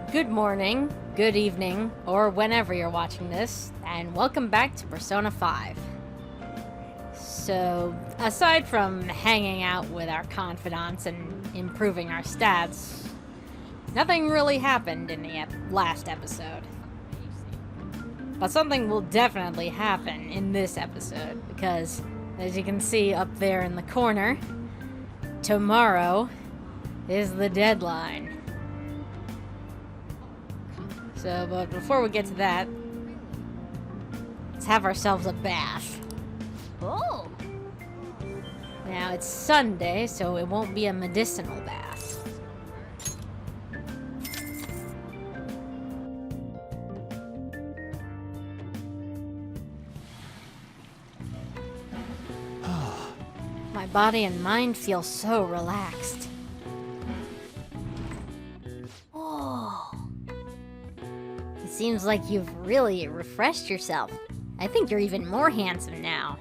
Good morning, good evening, or whenever you're watching this, and welcome back to Persona 5. So, aside from hanging out with our confidants and improving our stats, nothing really happened in the last episode. But something will definitely happen in this episode, because, as you can see up there in the corner, tomorrow is the deadline. So, but before we get to that, let's have ourselves a bath. Oh! Now, it's Sunday, so it won't be a medicinal bath. My body and mind feel so relaxed. Oh. It seems like you've really refreshed yourself. I think you're even more handsome now.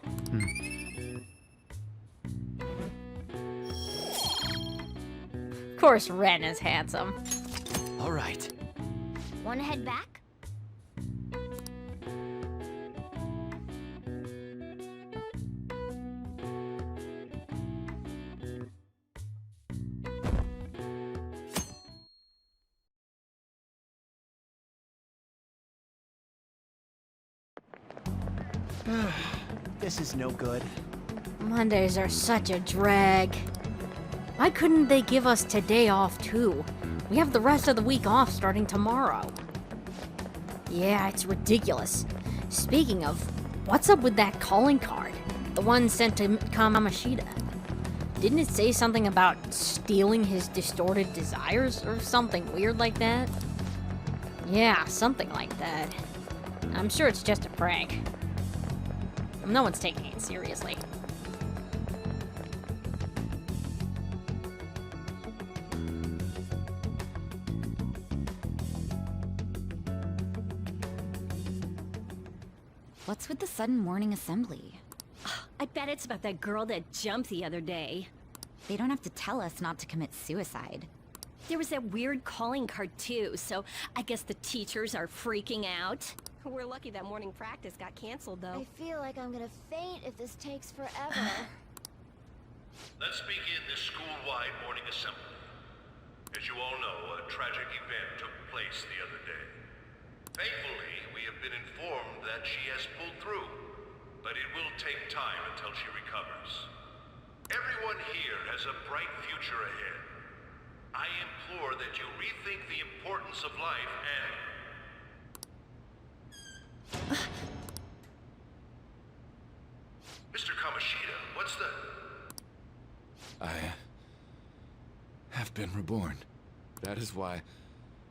Of course, Ren is handsome. All right. Wanna head back? This is no good. Mondays are such a drag. Why couldn't they give us today off too? We have the rest of the week off starting tomorrow. Yeah, it's ridiculous. Speaking of, what's up with that calling card? The one sent to Kamoshida. Didn't it say something about stealing his distorted desires or something weird like that? Yeah, something like that. I'm sure it's just a prank. No one's taking it seriously. What's with the sudden morning assembly? I bet it's about that girl that jumped the other day. They don't have to tell us not to commit suicide. There was that weird calling card too, so I guess the teachers are freaking out. We're lucky that morning practice got canceled though. I feel like I'm gonna faint if this takes forever. Let's begin this school-wide morning assembly. As you all know, a tragic event took place the other day. Thankfully, we have been informed that she has pulled through, but it will take time until she recovers. Everyone here has a bright future ahead. I implore that you rethink the importance of life and... Mr. Kamoshida, what's the... I have been reborn. That is why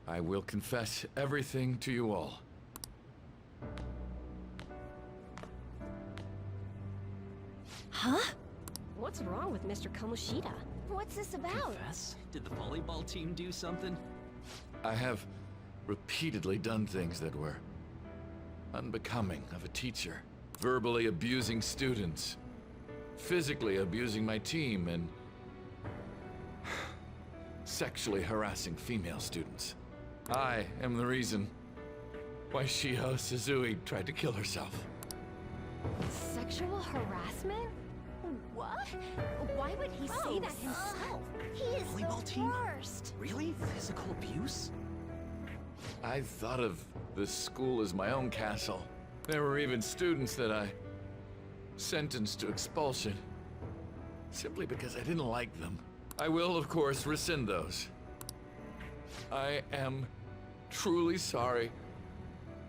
I will confess everything to you all. Huh? What's wrong with Mr. Kamoshida? What's this about? Confess? Did the volleyball team do something? I have repeatedly done things that were unbecoming of a teacher. Verbally abusing students, physically abusing my team, and sexually harassing female students. I am the reason why Shiho Suzui tried to kill herself. Sexual harassment? What? Why would he say that himself? He is Volleyball the team? worst. Really? Physical abuse? I thought of this school as my own castle. There were even students that I sentenced to expulsion, simply because I didn't like them. I will, of course, rescind those. I am truly sorry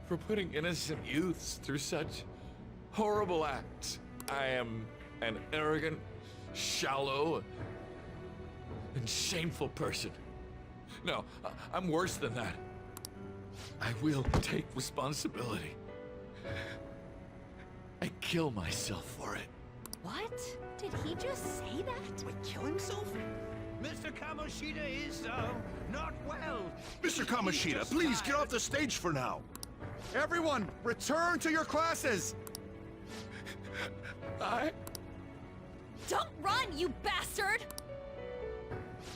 for putting innocent youths through such horrible acts. I am an arrogant, shallow, and shameful person. No, I'm worse than that. I will take responsibility. I kill myself for it. What? Did he just say that? Wait, kill himself? Mr. Kamoshida is, not well. Mr. Kamoshida, please get off the stage for now. Everyone, return to your classes! Don't run, you bastard!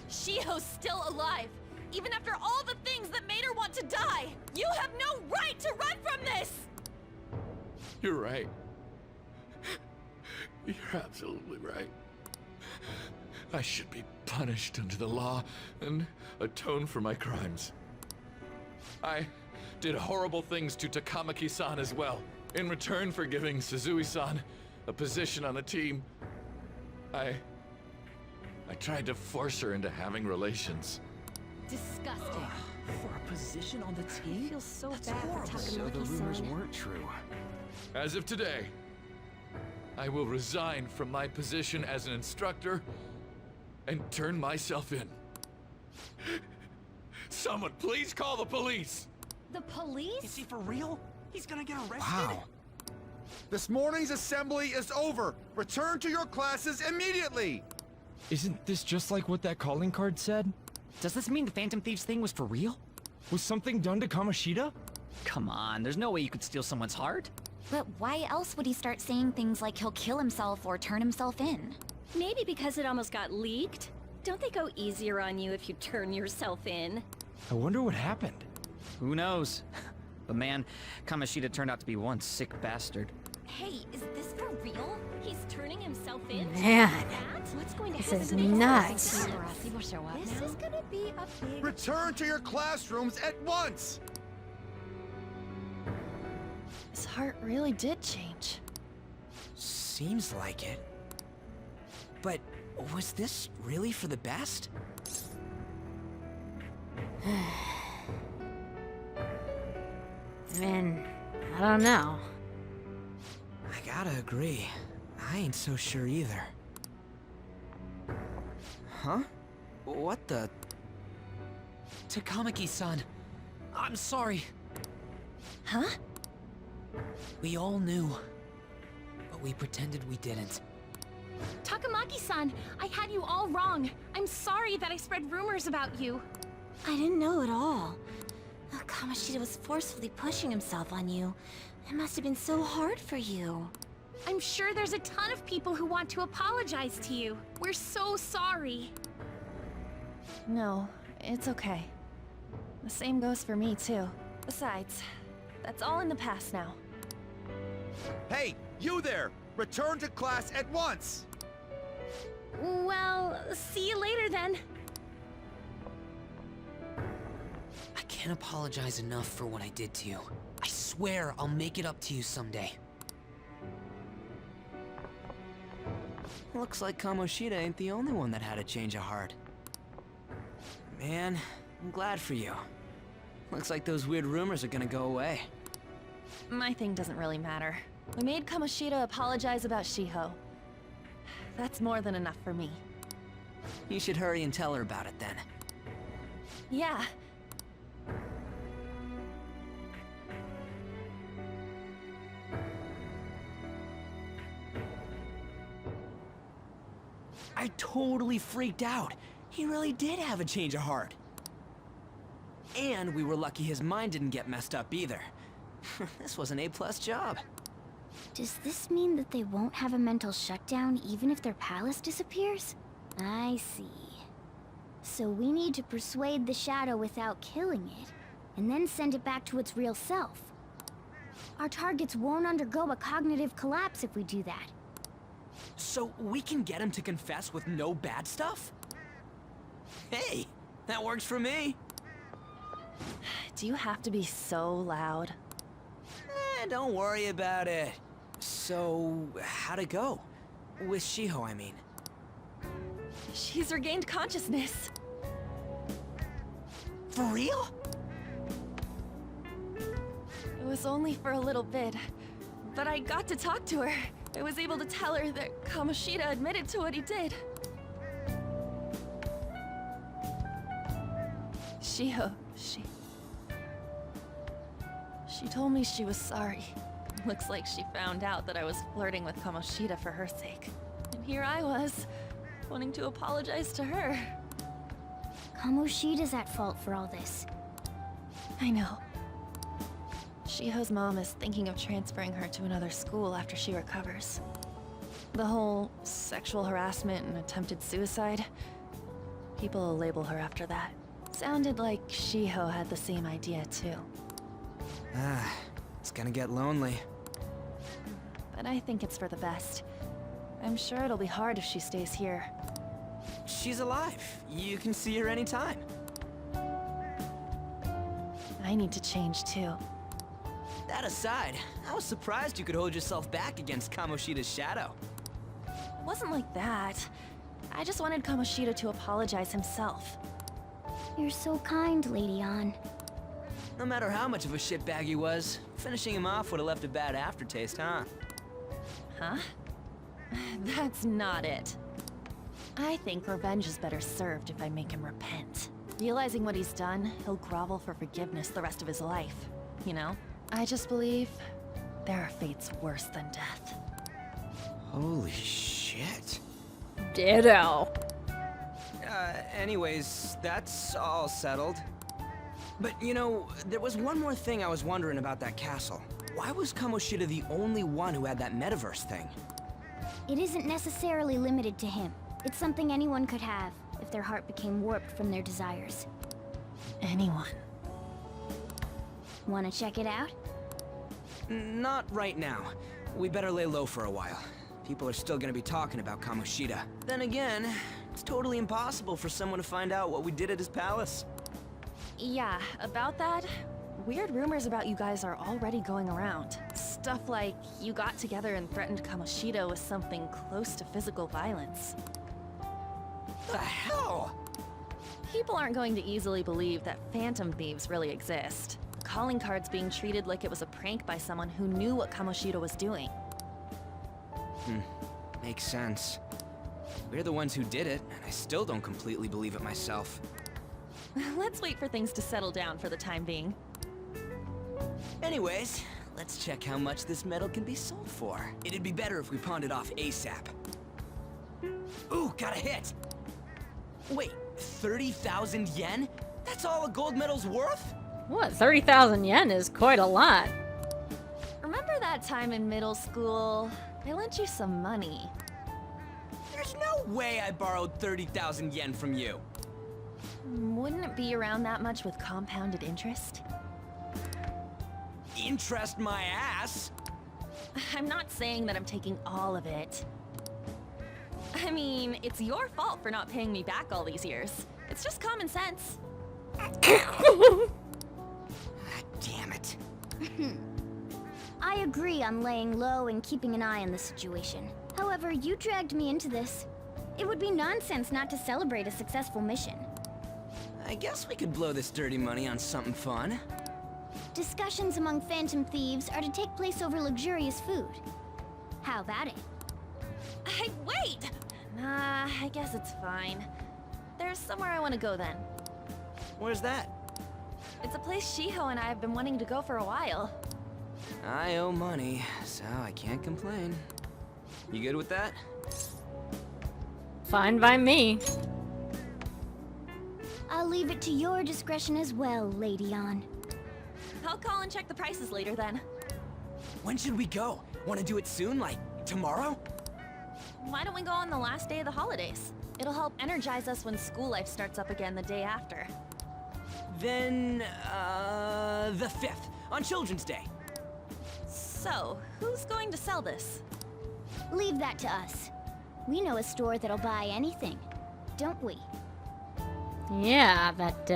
Shiho's still alive. even after all the things that made her want to die! You have no right to run from this! You're right. You're absolutely right. I should be punished under the law and atone for my crimes. I did horrible things to Takamaki-san as well. In return for giving Suzui-san a position on the team, I tried to force her into having relations. Disgusting. For a position on the I team? feel so That's bad horrible. for So the rumors Takamaki-san. weren't true. As of today, I will resign from my position as an instructor and turn myself in. Someone please call the police! The police? Is he for real? He's gonna get arrested? Wow. This morning's assembly is over. Return to your classes immediately. Isn't this just like what that calling card said? Does this mean the Phantom Thieves thing was for real? Was something done to Kamoshida? Come on, there's no way you could steal someone's heart. But why else would he start saying things like he'll kill himself or turn himself in? Maybe because it almost got leaked. Don't they go easier on you if you turn yourself in? I wonder what happened. Who knows? But man, Kamoshida turned out to be one sick bastard. Hey, is this for real? He's turning himself in? Man, What's going to this happen is next? nuts. Paparazzi will show up This now. is gonna be a big... Return to your classrooms at once. His heart really did change. Seems like it. But was this really for the best? Man, I don't know. I gotta agree. I ain't so sure either. Huh? What the? Takamaki-san, I'm sorry. Huh? We all knew, but we pretended we didn't. Takamaki-san, I had you all wrong. I'm sorry that I spread rumors about you. I didn't know at all. Kamoshida was forcefully pushing himself on you. It must have been so hard for you. I'm sure there's a ton of people who want to apologize to you. We're so sorry. No, it's okay. The same goes for me, too. Besides, that's all in the past now. Hey, you there! Return to class at once. Well, see you later then. I can't apologize enough for what I did to you. I swear I'll make it up to you someday. Looks like Kamoshida ain't the only one that had a change of heart. Man, I'm glad for you. Looks like those weird rumors are gonna go away. My thing doesn't really matter. We made Kamoshida apologize about Shiho. That's more than enough for me. You should hurry and tell her about it then. Yeah. I totally freaked out. He really did have a change of heart. And we were lucky his mind didn't get messed up either. This was an A+ job. Does this mean that they won't have a mental shutdown even if their palace disappears? I see. So we need to persuade the shadow without killing it, and then send it back to its real self. Our targets won't undergo a cognitive collapse if we do that. So we can get him to confess with no bad stuff? Hey, that works for me. Do you have to be so loud? Don't worry about it. So, how'd it go? With Shiho, I mean. She's regained consciousness. For real? It was only for a little bit, but I got to talk to her. I was able to tell her that Kamoshida admitted to what he did. Shiho, She told me she was sorry. Looks like she found out that I was flirting with Kamoshida for her sake. And here I was, wanting to apologize to her. Kamoshida's at fault for all this. I know. Shiho's mom is thinking of transferring her to another school after she recovers. The whole sexual harassment and attempted suicide, people will label her after that. Sounded like Shiho had the same idea too. It's gonna get lonely. But I think it's for the best. I'm sure it'll be hard if she stays here. She's alive. You can see her anytime. I need to change too. That aside, I was surprised you could hold yourself back against Kamoshida's shadow. It wasn't like that. I just wanted Kamoshida to apologize himself. You're so kind, Lady Ann. No matter how much of a shitbag he was, finishing him off would have left a bad aftertaste, huh? Huh? That's not it. I think revenge is better served if I make him repent. Realizing what he's done, he'll grovel for forgiveness the rest of his life. You know? I just believe there are fates worse than death. Holy shit. Ditto. Anyways, that's all settled. But you know, there was one more thing I was wondering about that castle. Why was Kamoshida the only one who had that metaverse thing? It isn't necessarily limited to him. It's something anyone could have, if their heart became warped from their desires. Anyone. Wanna check it out? Not right now. We better lay low for a while. People are still gonna be talking about Kamoshida. Then again, it's totally impossible for someone to find out what we did at his palace. Yeah, about that, weird rumors about you guys are already going around. Stuff like you got together and threatened Kamoshida with something close to physical violence. The hell? People aren't going to easily believe that phantom thieves really exist. Calling cards being treated like it was a prank by someone who knew what Kamoshida was doing. Makes sense. We're the ones who did it, and I still don't completely believe it myself. Let's wait for things to settle down for the time being. Anyways, let's check how much this metal can be sold for. It'd be better if we pawned it off ASAP. Ooh, got a hit! Wait, 30,000 yen? That's all a gold medal's worth? What, 30,000 yen is quite a lot. Remember that time in middle school? I lent you some money. There's no way I borrowed 30,000 yen from you. Wouldn't it be around that much with compounded interest? Interest my ass? I'm not saying that I'm taking all of it. I mean, it's your fault for not paying me back all these years. It's just common sense. Damn it. I agree on laying low and keeping an eye on the situation. However, you dragged me into this. It would be nonsense not to celebrate a successful mission. I guess we could blow this dirty money on something fun. Discussions among phantom thieves are to take place over luxurious food. How about it? Hey, wait! Nah, I guess it's fine. There's somewhere I want to go then. Where's that? It's a place Shiho and I have been wanting to go for a while. I owe money, so I can't complain. You good with that? Fine by me. I'll leave it to your discretion as well, Lady Ann. I'll call and check the prices later then. When should we go? Want to do it soon, like tomorrow? Why don't we go on the last day of the holidays? It'll help energize us when school life starts up again the day after. Then, the 5th, on Children's Day. So, who's going to sell this? Leave that to us. We know a store that'll buy anything, don't we? Yeah, that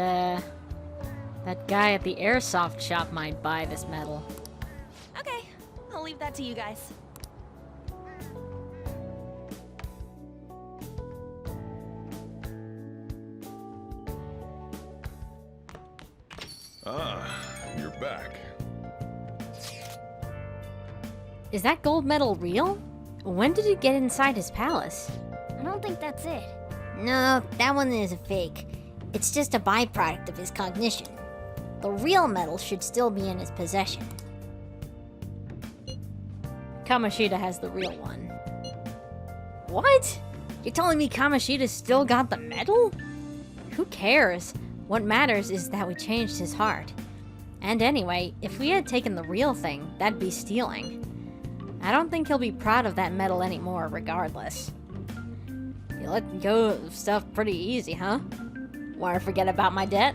guy at the airsoft shop might buy this metal. Okay, I'll leave that to you guys. Ah, you're back. Is that gold medal real? When did it get inside his palace? I don't think that's it. No, that one is a fake. It's just a byproduct of his cognition. The real medal should still be in his possession. Kamoshida has the real one. What? You're telling me Kamoshida still got the medal? Who cares? What matters is that we changed his heart. And anyway, if we had taken the real thing, that'd be stealing. I don't think he'll be proud of that medal anymore, regardless. You let go of stuff pretty easy, huh? Want to forget about my debt?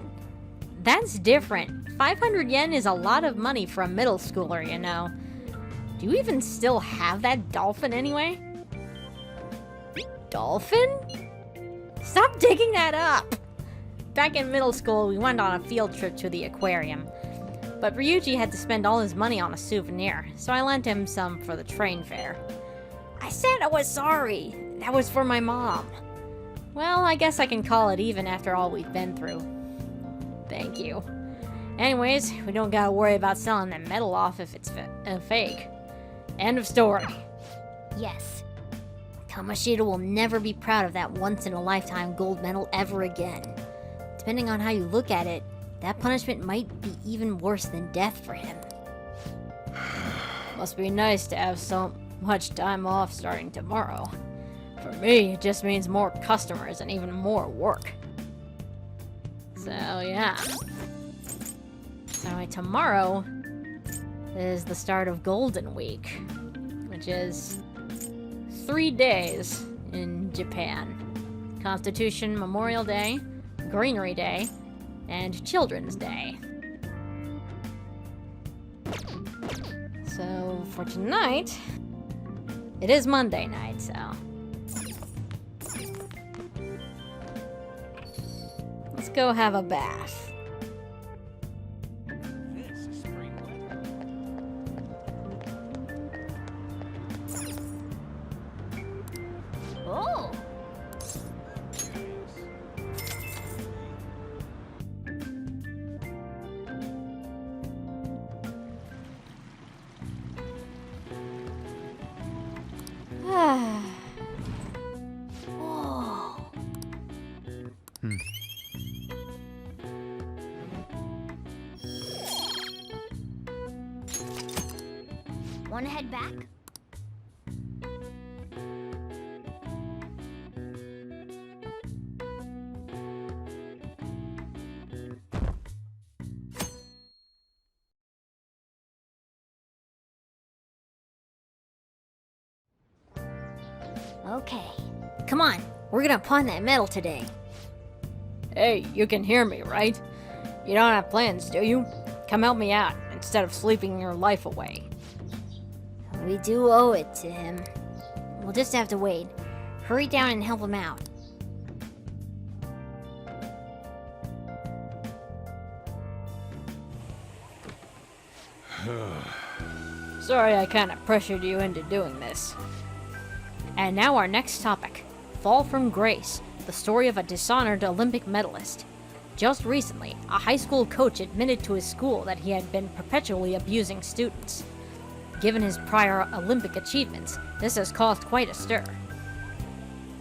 That's different. 500 yen is a lot of money for a middle schooler, you know. Do you even still have that dolphin anyway? Dolphin? Stop digging that up! Back in middle school, we went on a field trip to the aquarium. But Ryuji had to spend all his money on a souvenir, so I lent him some for the train fare. I said I was sorry. That was for my mom. Well, I guess I can call it even after all we've been through. Thank you. Anyways, we don't gotta worry about selling that medal off if it's fake. End of story. Yes. Kamoshida will never be proud of that once-in-a-lifetime gold medal ever again. Depending on how you look at it, that punishment might be even worse than death for him. Must be nice to have so much time off starting tomorrow. For me, it just means more customers and even more work. So, yeah. So, tomorrow is the start of Golden Week, which is 3 days in Japan. Constitution Memorial Day, Greenery Day, and Children's Day. So, for tonight, it is Monday night, so... let's go have a bath. Oh! Whoa. Wanna head back? Okay. Come on, we're gonna pawn that medal today. Hey, you can hear me, right? You don't have plans, do you? Come help me out, instead of sleeping your life away. We do owe it to him. We'll just have to wait. Hurry down and help him out. Sorry I kinda pressured you into doing this. And now our next topic. Fall from Grace, the story of a dishonored Olympic medalist. Just recently, a high school coach admitted to his school that he had been perpetually abusing students. Given his prior Olympic achievements, this has caused quite a stir.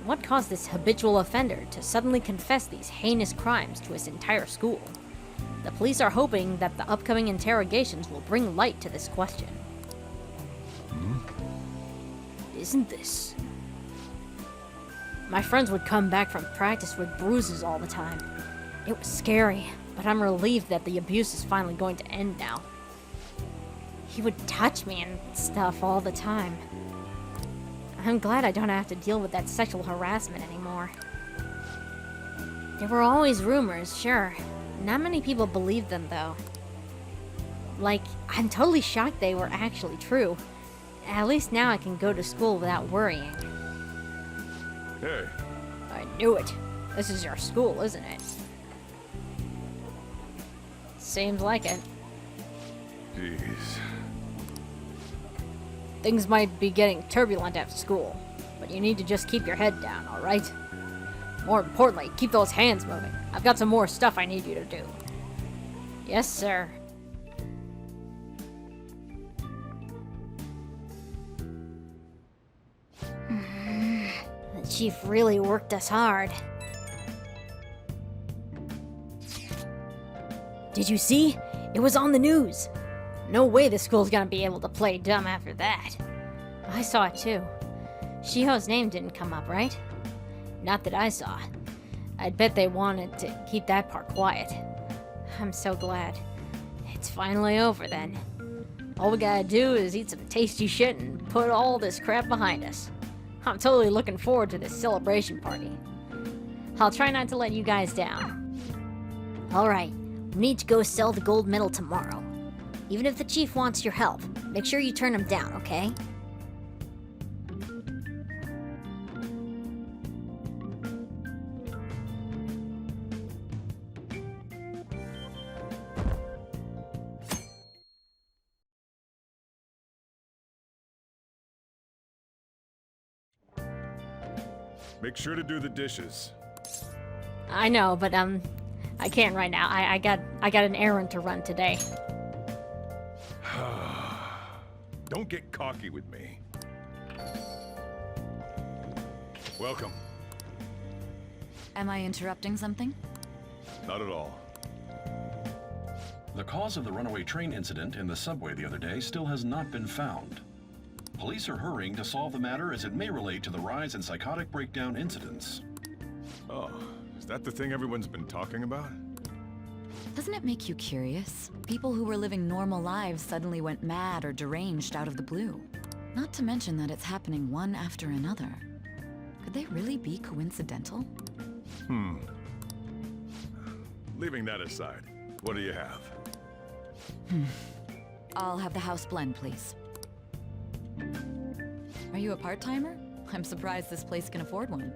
What caused this habitual offender to suddenly confess these heinous crimes to his entire school? The police are hoping that the upcoming interrogations will bring light to this question. Isn't this? My friends would come back from practice with bruises all the time. It was scary, but I'm relieved that the abuse is finally going to end now. He would touch me and stuff all the time. I'm glad I don't have to deal with that sexual harassment anymore. There were always rumors, sure. Not many people believed them, though. Like, I'm totally shocked they were actually true. At least now I can go to school without worrying. Hey. I knew it. This is your school, isn't it? Seems like it. Jeez. Things might be getting turbulent at school, but you need to just keep your head down, alright? More importantly, keep those hands moving. I've got some more stuff I need you to do. Yes, sir. The chief really worked us hard. Did you see? It was on the news. No way the school's gonna be able to play dumb after that. I saw it too. Shiho's name didn't come up, right? Not that I saw. I'd bet they wanted to keep that part quiet. I'm so glad. It's finally over then. All we gotta do is eat some tasty shit and put all this crap behind us. I'm totally looking forward to this celebration party. I'll try not to let you guys down. Alright, we need to go sell the gold medal tomorrow. Even if the chief wants your help, make sure you turn him down, okay? Make sure to do the dishes. I know, but I can't right now. I got an errand to run today. Don't get cocky with me. Welcome. Am I interrupting something? Not at all. The cause of the runaway train incident in the subway the other day still has not been found. Police are hurrying to solve the matter as it may relate to the rise in psychotic breakdown incidents. Oh, is that the thing everyone's been talking about? Doesn't it make you curious? People who were living normal lives suddenly went mad or deranged out of the blue. Not to mention that it's happening one after another. Could they really be coincidental? Leaving that aside, what do you have? I'll have the house blend, please. Are you a part-timer? I'm surprised this place can afford one.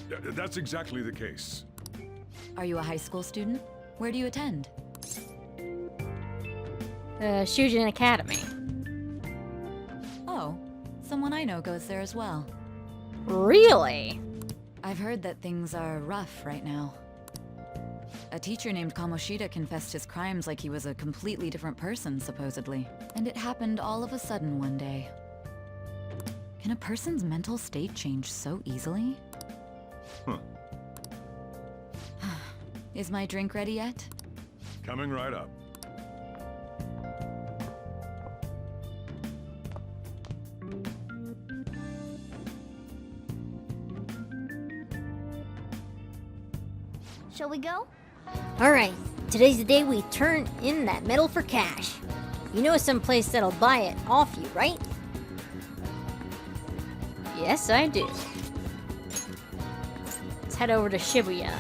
Yeah, that's exactly the case. Are you a high school student? Where do you attend? Shujin Academy. Oh, someone I know goes there as well. Really? I've heard that things are rough right now. A teacher named Kamoshida confessed his crimes like he was a completely different person, supposedly. And it happened all of a sudden one day. Can a person's mental state change so easily? Is my drink ready yet? Coming right up. Shall we go? Alright, today's the day we turn in that medal for cash. You know some place that'll buy it off you, right? Yes, I do. Let's head over to Shibuya.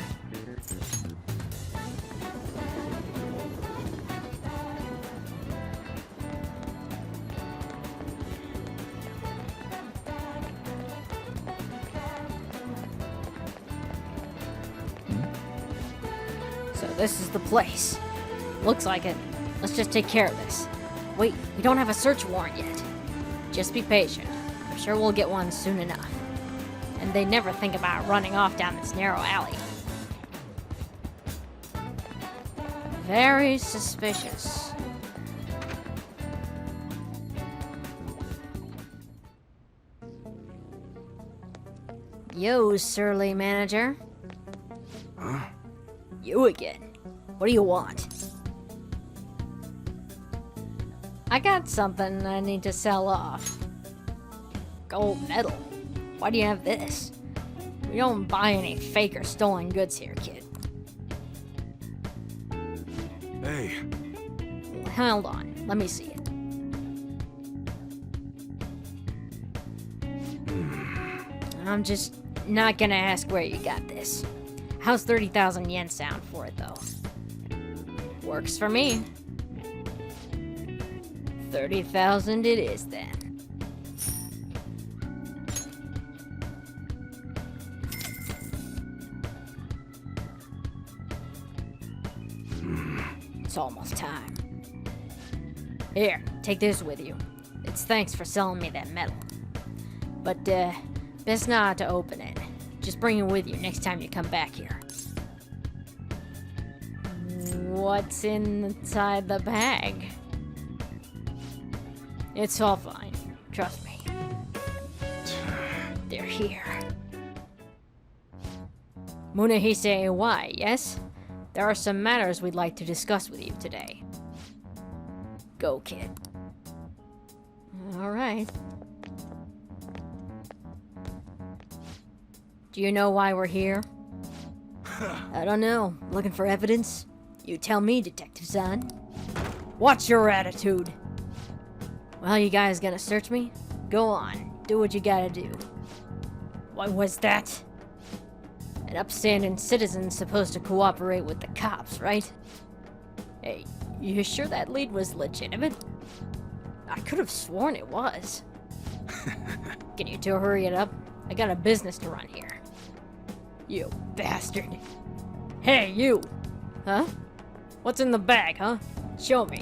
So this is the place. Looks like it. Let's just take care of this. Wait, we don't have a search warrant yet. Just be patient. I'm sure we'll get one soon enough. And they never think about running off down this narrow alley. Very suspicious. Yo, surly manager. Huh? You again. What do you want? I got something I need to sell off. Gold medal. Why do you have this? We don't buy any fake or stolen goods here, kid. Hey. Hold on. Let me see it. I'm just not gonna ask where you got this. How's 30,000 yen sound for it, though? Works for me. 30,000 it is, then. It's almost time. Here, take this with you. It's thanks for selling me that medal. But, best not to open it. Just bring it with you next time you come back here. What's inside the bag? It's all fine. Trust me. They're here. Munehise why, yes? There are some matters we'd like to discuss with you today. Go, kid. Alright. Do you know why we're here? I don't know. Looking for evidence? You tell me, Detective-san. What's your attitude? Well, you guys gonna search me? Go on. Do what you gotta do. What was that? An upstanding citizen's supposed to cooperate with the cops, right? Hey, you sure that lead was legitimate? I could have sworn it was. Can you two hurry it up? I got a business to run here. You bastard. Hey, you! Huh? What's in the bag, huh? Show me.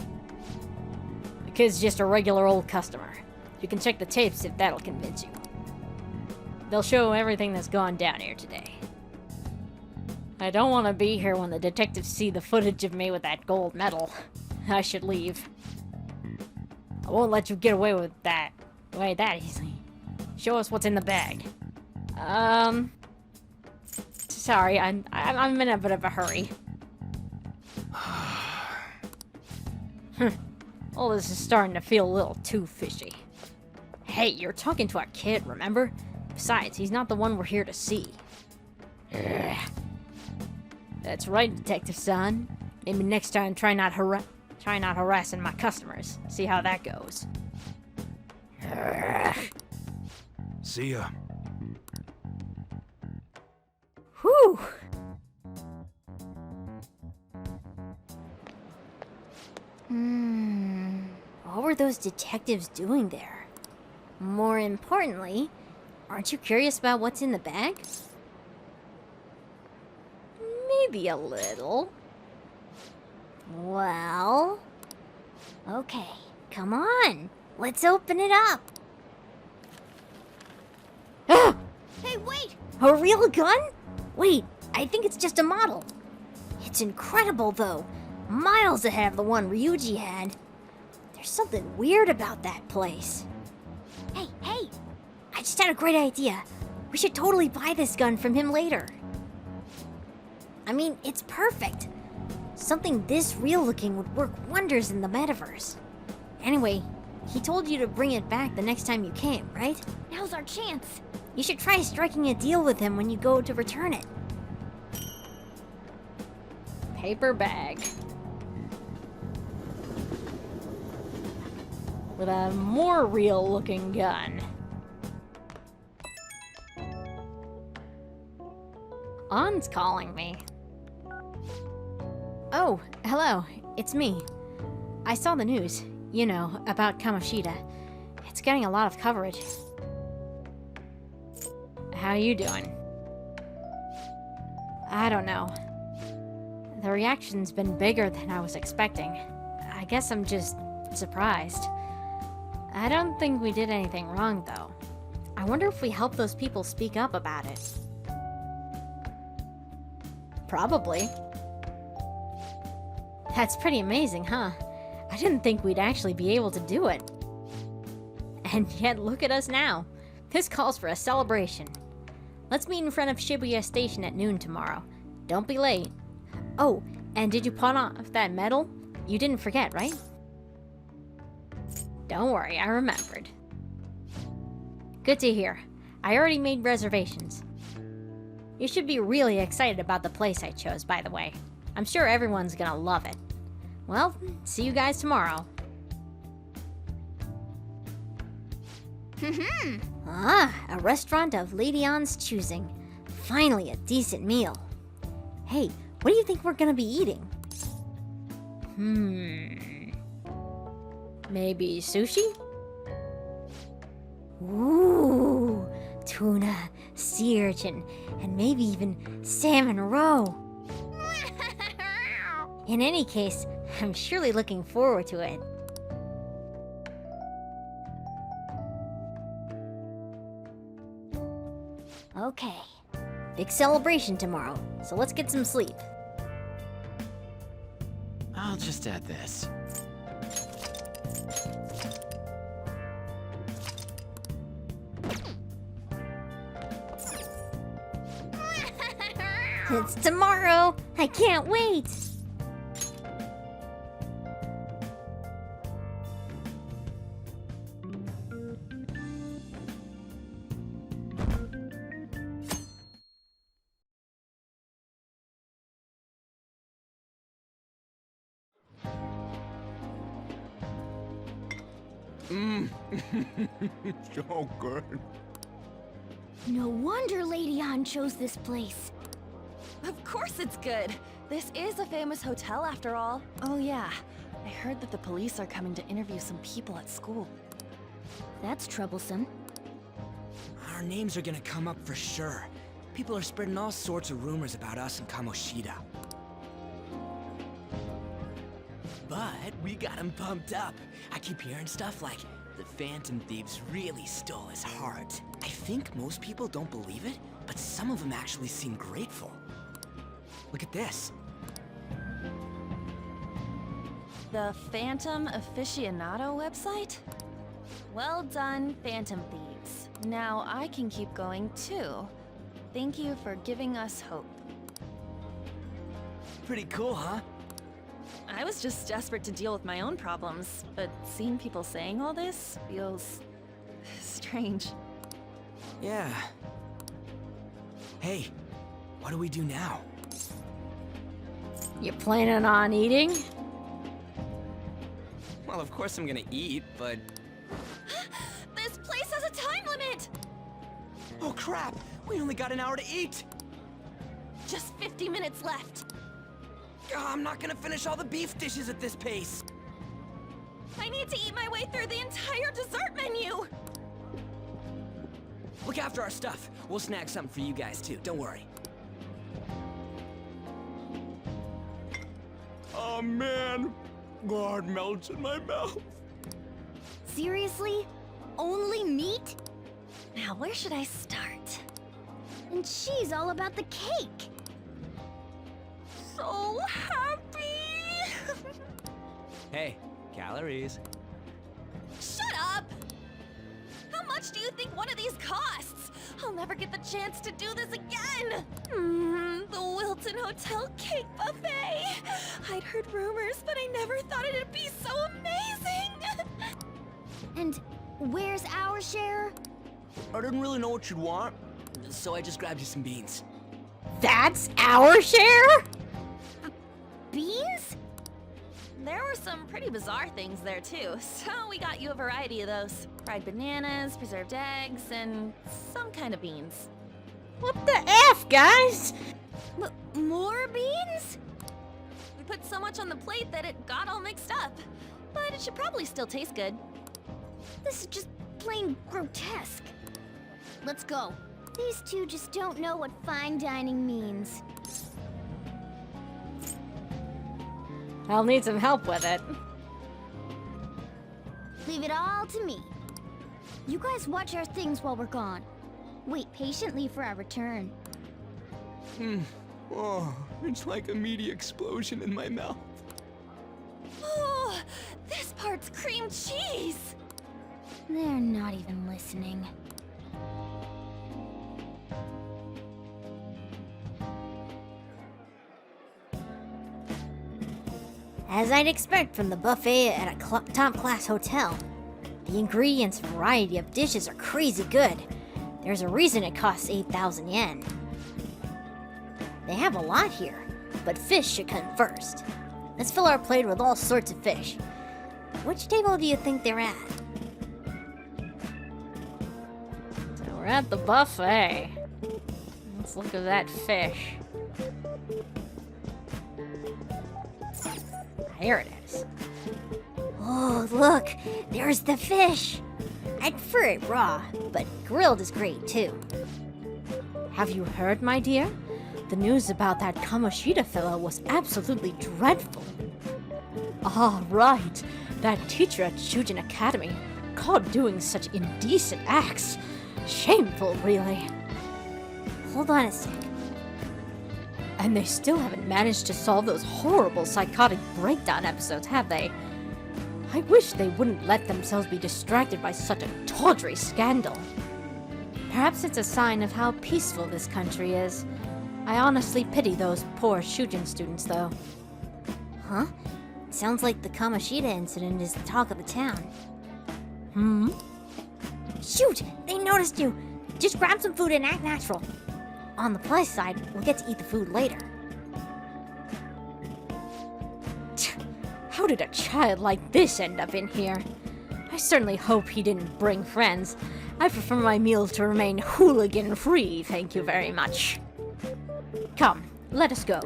The kid's just a regular old customer. You can check the tapes if that'll convince you. They'll show everything that's gone down here today. I don't want to be here when the detectives see the footage of me with that gold medal. I should leave. I won't let you get away with that easily. Show us what's in the bag. Sorry, I'm in a bit of a hurry. All this is starting to feel a little too fishy. Hey, you're talking to a kid, remember? Besides, he's not the one we're here to see. That's right, Detective Son. Maybe next time try not harassing my customers. See how that goes. See ya. Whew! What were those detectives doing there? More importantly, aren't you curious about what's in the bag? Maybe a little. Well... Okay, come on. Let's open it up. Hey, wait! A real gun? Wait, I think it's just a model. It's incredible, though. Miles ahead of the one Ryuji had. There's something weird about that place. Hey! I just had a great idea. We should totally buy this gun from him later. I mean, it's perfect. Something this real-looking would work wonders in the metaverse. Anyway, he told you to bring it back the next time you came, right? Now's our chance. You should try striking a deal with him when you go to return it. Paper bag. With a more real-looking gun. An's calling me. Oh, hello. It's me. I saw the news, you know, about Kamoshida. It's getting a lot of coverage. How you doing? I don't know. The reaction's been bigger than I was expecting. I guess I'm just surprised. I don't think we did anything wrong, though. I wonder if we help those people speak up about it. Probably. That's pretty amazing, huh? I didn't think we'd actually be able to do it. And yet, look at us now. This calls for a celebration. Let's meet in front of Shibuya Station at noon tomorrow. Don't be late. Oh, and did you pawn off that medal? You didn't forget, right? Don't worry, I remembered. Good to hear. I already made reservations. You should be really excited about the place I chose, by the way. I'm sure everyone's gonna love it. Well, see you guys tomorrow. A restaurant of Lady Ann's choosing. Finally, a decent meal. Hey, what do you think we're gonna be eating? Maybe sushi? Ooh, tuna, sea urchin, and maybe even salmon roe. In any case, I'm surely looking forward to it. Okay. Big celebration tomorrow, so let's get some sleep. I'll just add this. It's tomorrow! I can't wait! So good. No wonder Lady Ann chose this place. Of course it's good. This is a famous hotel after all. Oh yeah, I heard that the police are coming to interview some people at school. That's troublesome. Our names are gonna come up for sure. People are spreading all sorts of rumors about us and Kamoshida. But we got him pumped up. I keep hearing stuff like, the Phantom Thieves really stole his heart. I think most people don't believe it, but some of them actually seem grateful. Look at this. The Phantom Aficionado website? Well done, Phantom Thieves. Now I can keep going too. Thank you for giving us hope. Pretty cool, huh? I was just desperate to deal with my own problems, but seeing people saying all this feels strange. Yeah. Hey, what do we do now? You planning on eating? Well, of course I'm gonna eat, but... This place has a time limit! Oh crap! We only got an hour to eat! Just 50 minutes left. I'm not gonna finish all the beef dishes at this pace! I need to eat my way through the entire dessert menu! Look after our stuff. We'll snag something for you guys too, don't worry. Oh man! God melts in my mouth. Seriously? Only meat? Now where should I start? And she's all about the cake. So happy! Hey, calories. Shut up! How much do you think one of these costs? I'll never get the chance to do this again! The Wilton Hotel Cake Buffet! I'd heard rumors, but I never thought it'd be so amazing! And where's our share? I didn't really know what you'd want, so I just grabbed you some beans. That's our share? Beans? There were some pretty bizarre things there too, so we got you a variety of those. Fried bananas, preserved eggs, and some kind of beans. What the F, guys? More beans? We put so much on the plate that it got all mixed up. But it should probably still taste good. This is just plain grotesque. Let's go. These two just don't know what fine dining means. I'll need some help with it. Leave it all to me. You guys watch our things while we're gone. Wait patiently for our return. Oh, it's like a meaty explosion in my mouth. Oh, this part's cream cheese! They're not even listening. As I'd expect from the buffet at a top-class hotel, the ingredients and variety of dishes are crazy good. There's a reason it costs 8,000 yen. They have a lot here, but fish should come first. Let's fill our plate with all sorts of fish. Which table do you think they're at? So we're at the buffet. Let's look at that fish. There it is. Oh, look! There's the fish! I'd prefer it raw, but grilled is great too. Have you heard, my dear? The news about that Kamoshida fellow was absolutely dreadful. Ah, right. That teacher at Shujin Academy, caught doing such indecent acts. Shameful, really. Hold on a sec. And they still haven't managed to solve those horrible psychotic breakdown episodes, have they? I wish they wouldn't let themselves be distracted by such a tawdry scandal. Perhaps it's a sign of how peaceful this country is. I honestly pity those poor Shujin students, though. Huh? Sounds like the Kamoshida incident is the talk of the town. Shoot! They noticed you! Just grab some food and act natural. On the plus side, we'll get to eat the food later. How did a child like this end up in here? I certainly hope he didn't bring friends. I prefer my meals to remain hooligan-free, thank you very much. Come, let us go.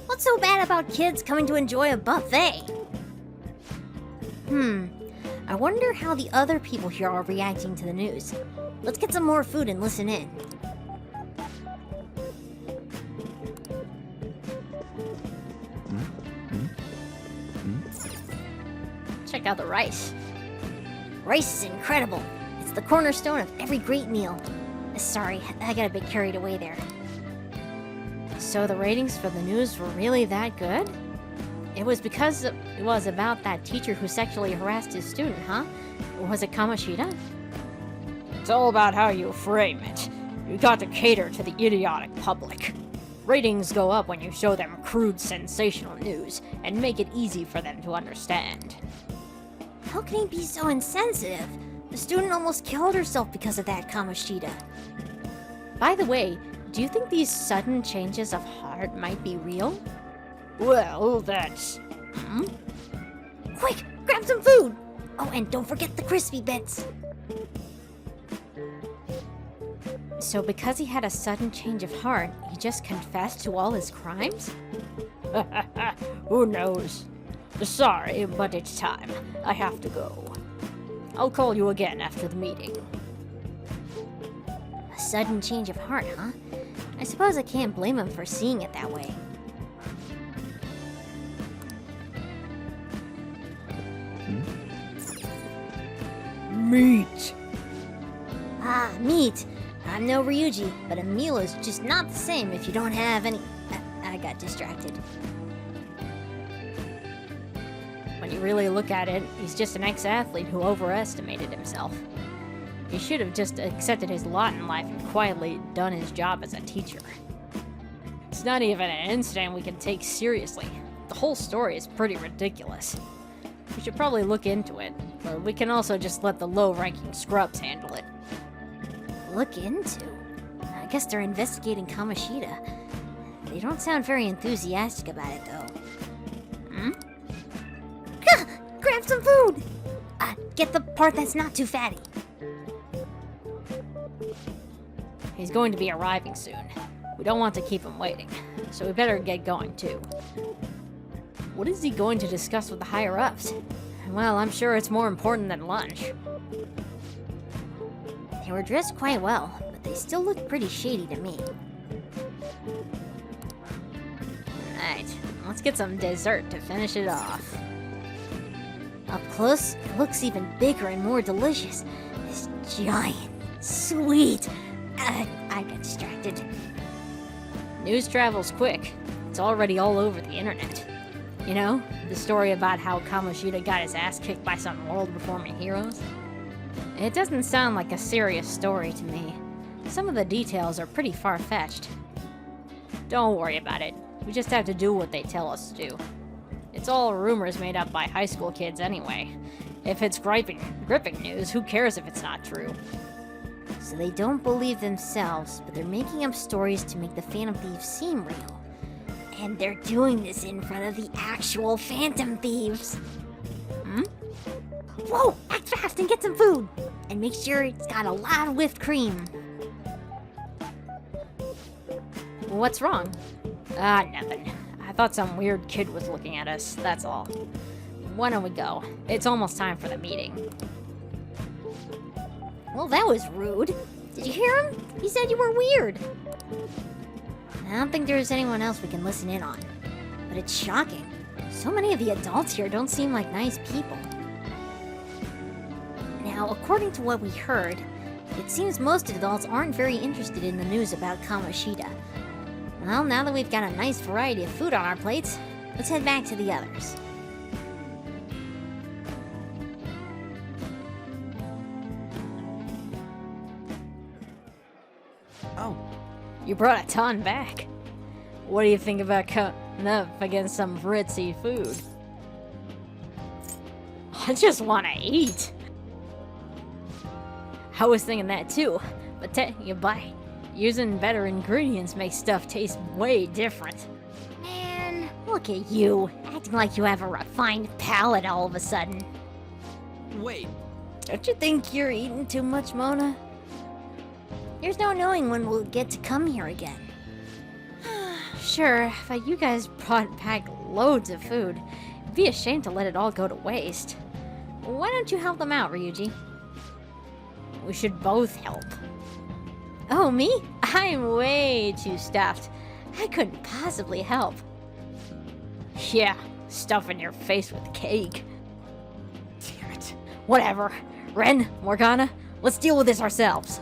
What's so bad about kids coming to enjoy a buffet? I wonder how the other people here are reacting to the news. Let's get some more food and listen in. Check out the rice. Rice is incredible. It's the cornerstone of every great meal. Sorry, I got a bit carried away there. So the ratings for the news were really that good? It was because it was about that teacher who sexually harassed his student, huh? Or was it Kamoshida? It's all about how you frame it. You got to cater to the idiotic public. Ratings go up when you show them crude, sensational news and make it easy for them to understand. How can he be so insensitive? The student almost killed herself because of that, Kamoshida. By the way, do you think these sudden changes of heart might be real? Well, that's... Quick, grab some food! Oh, and don't forget the crispy bits. So because he had a sudden change of heart, he just confessed to all his crimes? Who knows? Sorry, but it's time. I have to go. I'll call you again after the meeting. A sudden change of heart, huh? I suppose I can't blame him for seeing it that way. Meat! Ah, meat! I'm no Ryuji, but a meal is just not the same if you don't have any... I got distracted. When you really look at it, he's just an ex-athlete who overestimated himself. He should have just accepted his lot in life and quietly done his job as a teacher. It's not even an incident we can take seriously. The whole story is pretty ridiculous. We should probably look into it, or we can also just let the low-ranking scrubs handle it. Look into? I guess they're investigating Kamoshida. They don't sound very enthusiastic about it, though. Grab some food! Get the part that's not too fatty. He's going to be arriving soon. We don't want to keep him waiting, so we better get going too. What is he going to discuss with the higher-ups? Well, I'm sure it's more important than lunch. They were dressed quite well, but they still looked pretty shady to me. Alright, let's get some dessert to finish it off. Up close, it looks even bigger and more delicious. This giant, sweet... I got distracted. News travels quick. It's already all over the internet. You know, the story about how Kamoshida got his ass kicked by some world-reforming heroes? It doesn't sound like a serious story to me. Some of the details are pretty far-fetched. Don't worry about it. We just have to do what they tell us to do. It's all rumors made up by high school kids anyway. If it's gripping news, who cares if it's not true? So they don't believe themselves, but they're making up stories to make the Phantom Thieves seem real. And they're doing this in front of the actual Phantom Thieves. Whoa! Act fast and get some food! And make sure it's got a lot of whipped cream. What's wrong? Nothing. I thought some weird kid was looking at us, that's all. Why don't we go? It's almost time for the meeting. Well, that was rude. Did you hear him? He said you were weird. I don't think there's anyone else we can listen in on. But it's shocking. So many of the adults here don't seem like nice people. Now, according to what we heard, it seems most adults aren't very interested in the news about Kamoshida. Well, now that we've got a nice variety of food on our plates, let's head back to the others. Oh, you brought a ton back. What do you think about cutting up against some ritzy food? I just want to eat. I was thinking that too, but taking a bite, using better ingredients makes stuff taste way different. Man, look at you, acting like you have a refined palate all of a sudden. Wait. Don't you think you're eating too much, Mona? There's no knowing when we'll get to come here again. Sure, but you guys brought back loads of food. It'd be a shame to let it all go to waste. Why don't you help them out, Ryuji? We should both help. Oh, me? I'm way too stuffed. I couldn't possibly help. Yeah, stuffing your face with cake. Damn it. Whatever. Ren, Morgana, let's deal with this ourselves.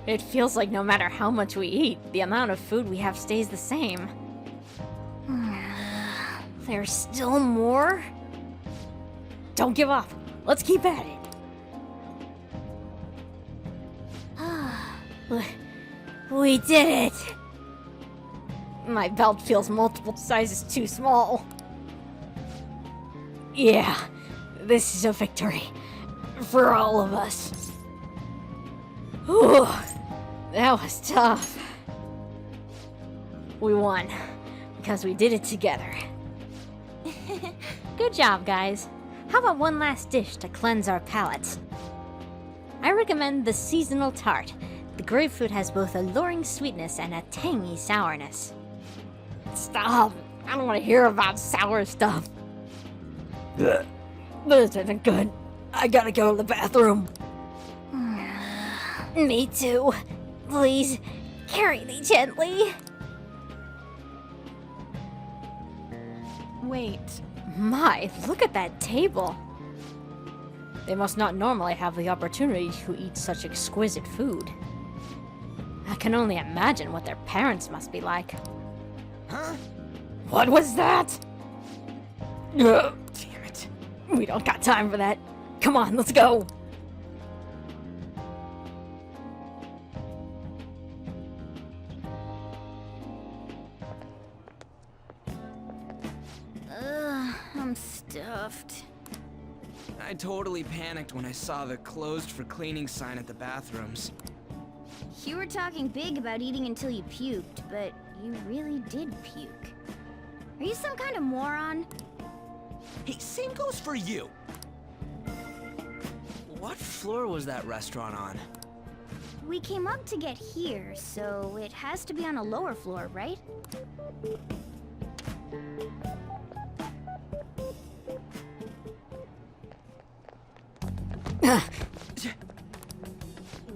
It feels like no matter how much we eat, the amount of food we have stays the same. There's still more? Don't give up. Let's keep at it. We did it! My belt feels multiple sizes too small. Yeah, this is a victory. For all of us. Whew, that was tough. We won, because we did it together. Good job, guys. How about one last dish to cleanse our palates? I recommend the seasonal tart. The grapefruit has both alluring sweetness and a tangy sourness. Stop! I don't want to hear about sour stuff. This isn't good. I gotta go to the bathroom. Me too. Please, carry me gently. Wait. My, look at that table. They must not normally have the opportunity to eat such exquisite food. I can only imagine what their parents must be like. Huh? What was that? Ugh. Damn it. We don't got time for that. Come on, let's go. I'm stuffed. I totally panicked when I saw the closed for cleaning sign at the bathrooms. You were talking big about eating until you puked, but you really did puke. Are you some kind of moron? Hey, same goes for you. What floor was that restaurant on? We came up to get here, so it has to be on a lower floor, right?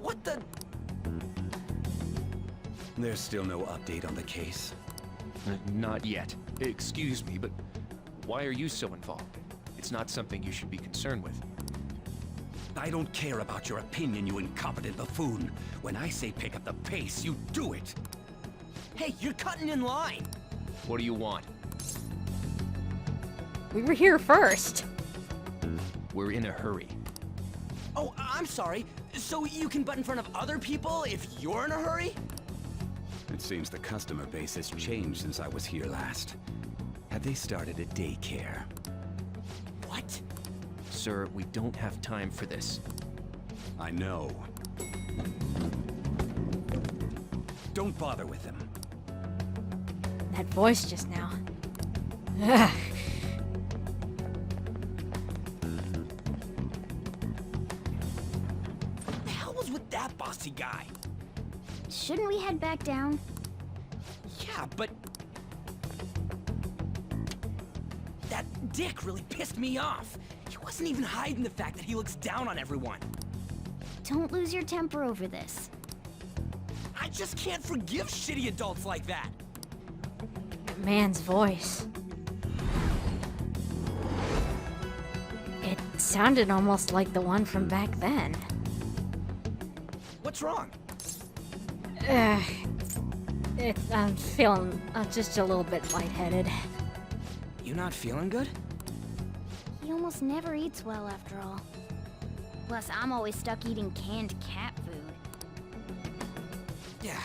What the? There's still no update on the case. Not yet. Excuse me, but why are you so involved? It's not something you should be concerned with. I don't care about your opinion, you incompetent buffoon. When I say pick up the pace, you do it. Hey, you're cutting in line. What do you want? We were here first. We're in a hurry. Oh, I'm sorry. So you can butt in front of other people if you're in a hurry? It seems the customer base has changed since I was here last. Have they started a daycare? What? Sir, we don't have time for this. I know. Don't bother with him. That voice just now. Ugh. What the hell was with that bossy guy? Shouldn't we head back down? Yeah, but... that dick really pissed me off. He wasn't even hiding the fact that he looks down on everyone. Don't lose your temper over this. I just can't forgive shitty adults like that. Man's voice. It sounded almost like the one from back then. What's wrong? I'm feeling just a little bit lightheaded. You not feeling good? He almost never eats well after all. Plus, I'm always stuck eating canned cat food. Yeah,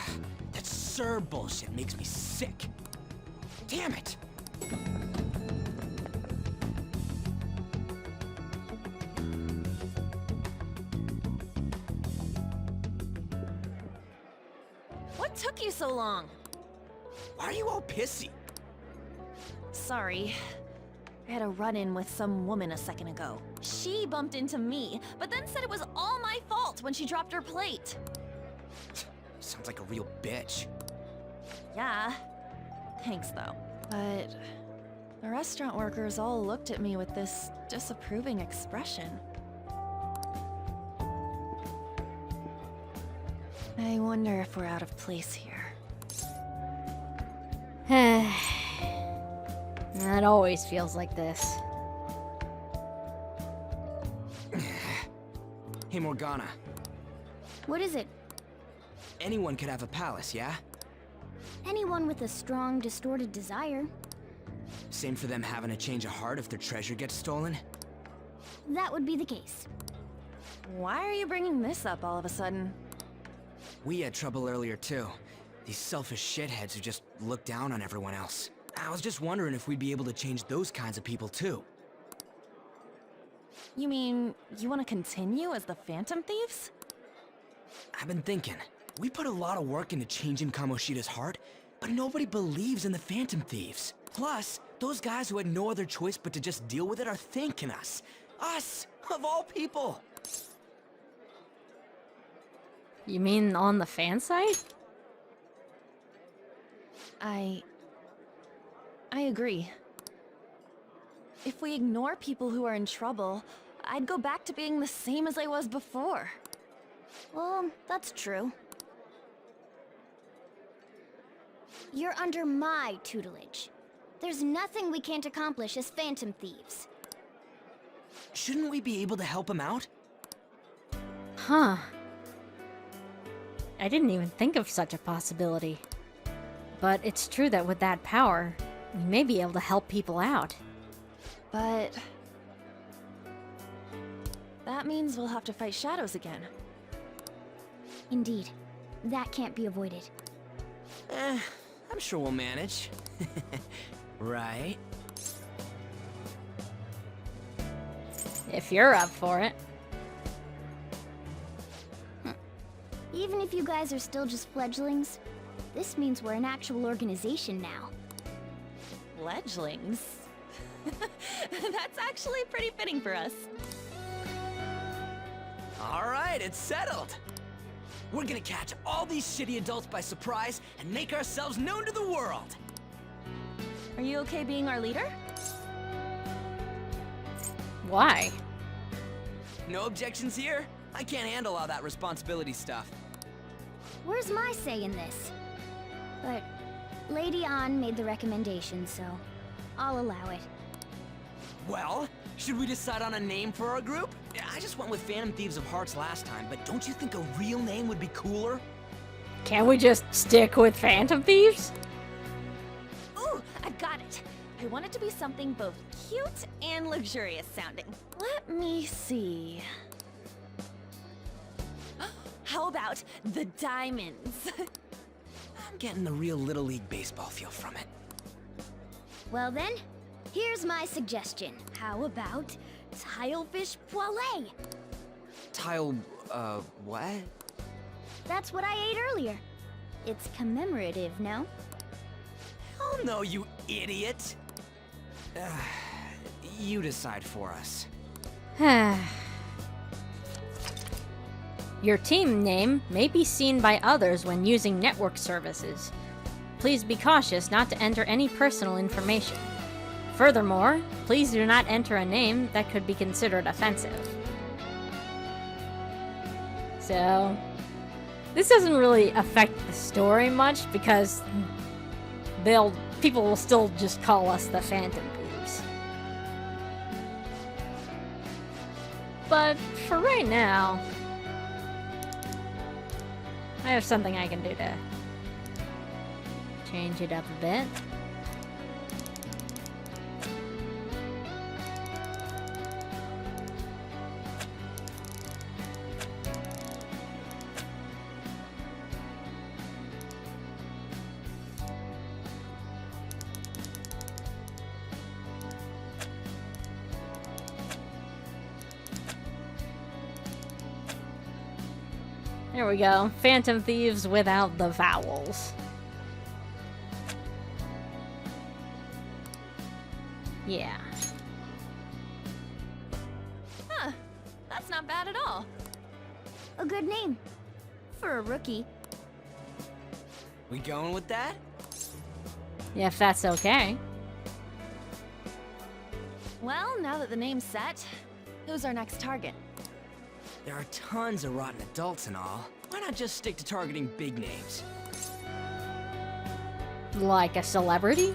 that Sir bullshit makes me sick. Damn it! What took you so long? Why are you all pissy? Sorry. I had a run-in with some woman a second ago. She bumped into me, but then said it was all my fault when she dropped her plate. Sounds like a real bitch. Yeah. Thanks, though. But the restaurant workers all looked at me with this disapproving expression. I wonder if we're out of place here. It always feels like this. Hey, Morgana. What is it? Anyone could have a palace, yeah? Anyone with a strong, distorted desire. Same for them having a change of heart if their treasure gets stolen? That would be the case. Why are you bringing this up all of a sudden? We had trouble earlier, too. These selfish shitheads who just look down on everyone else. I was just wondering if we'd be able to change those kinds of people, too. You mean, you want to continue as the Phantom Thieves? I've been thinking. We put a lot of work into changing Kamoshida's heart, but nobody believes in the Phantom Thieves. Plus, those guys who had no other choice but to just deal with it are thanking us. Us, of all people! You mean on the fan site? I agree. If we ignore people who are in trouble, I'd go back to being the same as I was before. Well, that's true. You're under my tutelage. There's nothing we can't accomplish as Phantom Thieves. Shouldn't we be able to help him out? Huh. I didn't even think of such a possibility. But it's true that with that power, we may be able to help people out. But that means we'll have to fight shadows again. Indeed. That can't be avoided. I'm sure we'll manage. Right? If you're up for it. Even if you guys are still just fledglings, this means we're an actual organization now. Fledglings? That's actually pretty fitting for us. Alright, it's settled! We're gonna catch all these shitty adults by surprise and make ourselves known to the world! Are you okay being our leader? Why? No objections here? I can't handle all that responsibility stuff. Where's my say in this? But Lady An made the recommendation, so I'll allow it. Well, should we decide on a name for our group? I just went with Phantom Thieves of Hearts last time, but don't you think a real name would be cooler? Can't we just stick with Phantom Thieves? Ooh, I've got it. I want it to be something both cute and luxurious sounding. Let me see. How about the Diamonds? I'm getting the real Little League Baseball feel from it. Well then, here's my suggestion. How about Tilefish Poêlée? What? That's what I ate earlier. It's commemorative, no? Hell no, you idiot! You decide for us. Your team name may be seen by others when using network services. Please be cautious not to enter any personal information. Furthermore, please do not enter a name that could be considered offensive. So, this doesn't really affect the story much because people will still just call us the Phantom Thieves. But for right now, I have something I can do to change it up a bit. There we go. Phantom Thieves without the vowels. Yeah. Huh. That's not bad at all. A good name. For a rookie. We going with that? Yeah, if that's okay. Well, now that the name's set, who's our next target? There are tons of rotten adults and all. Why not just stick to targeting big names? Like a celebrity?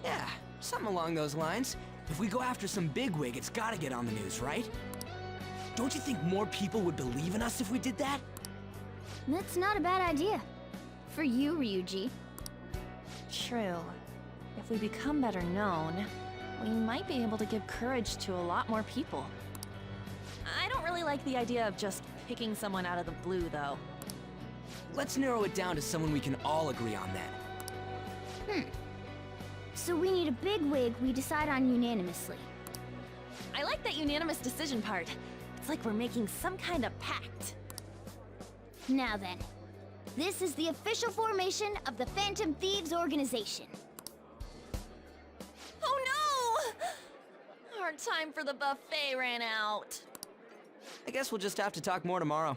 Yeah, something along those lines. If we go after some bigwig, it's gotta get on the news, right? Don't you think more people would believe in us if we did that? That's not a bad idea. For you, Ryuji. True. If we become better known, we might be able to give courage to a lot more people. I don't really like the idea of just picking someone out of the blue, though. Let's narrow it down to someone we can all agree on then. So we need a big wig we decide on unanimously. I like that unanimous decision part. It's like we're making some kind of pact. Now then, this is the official formation of the Phantom Thieves organization. Oh no! Our time for the buffet ran out. I guess we'll just have to talk more tomorrow.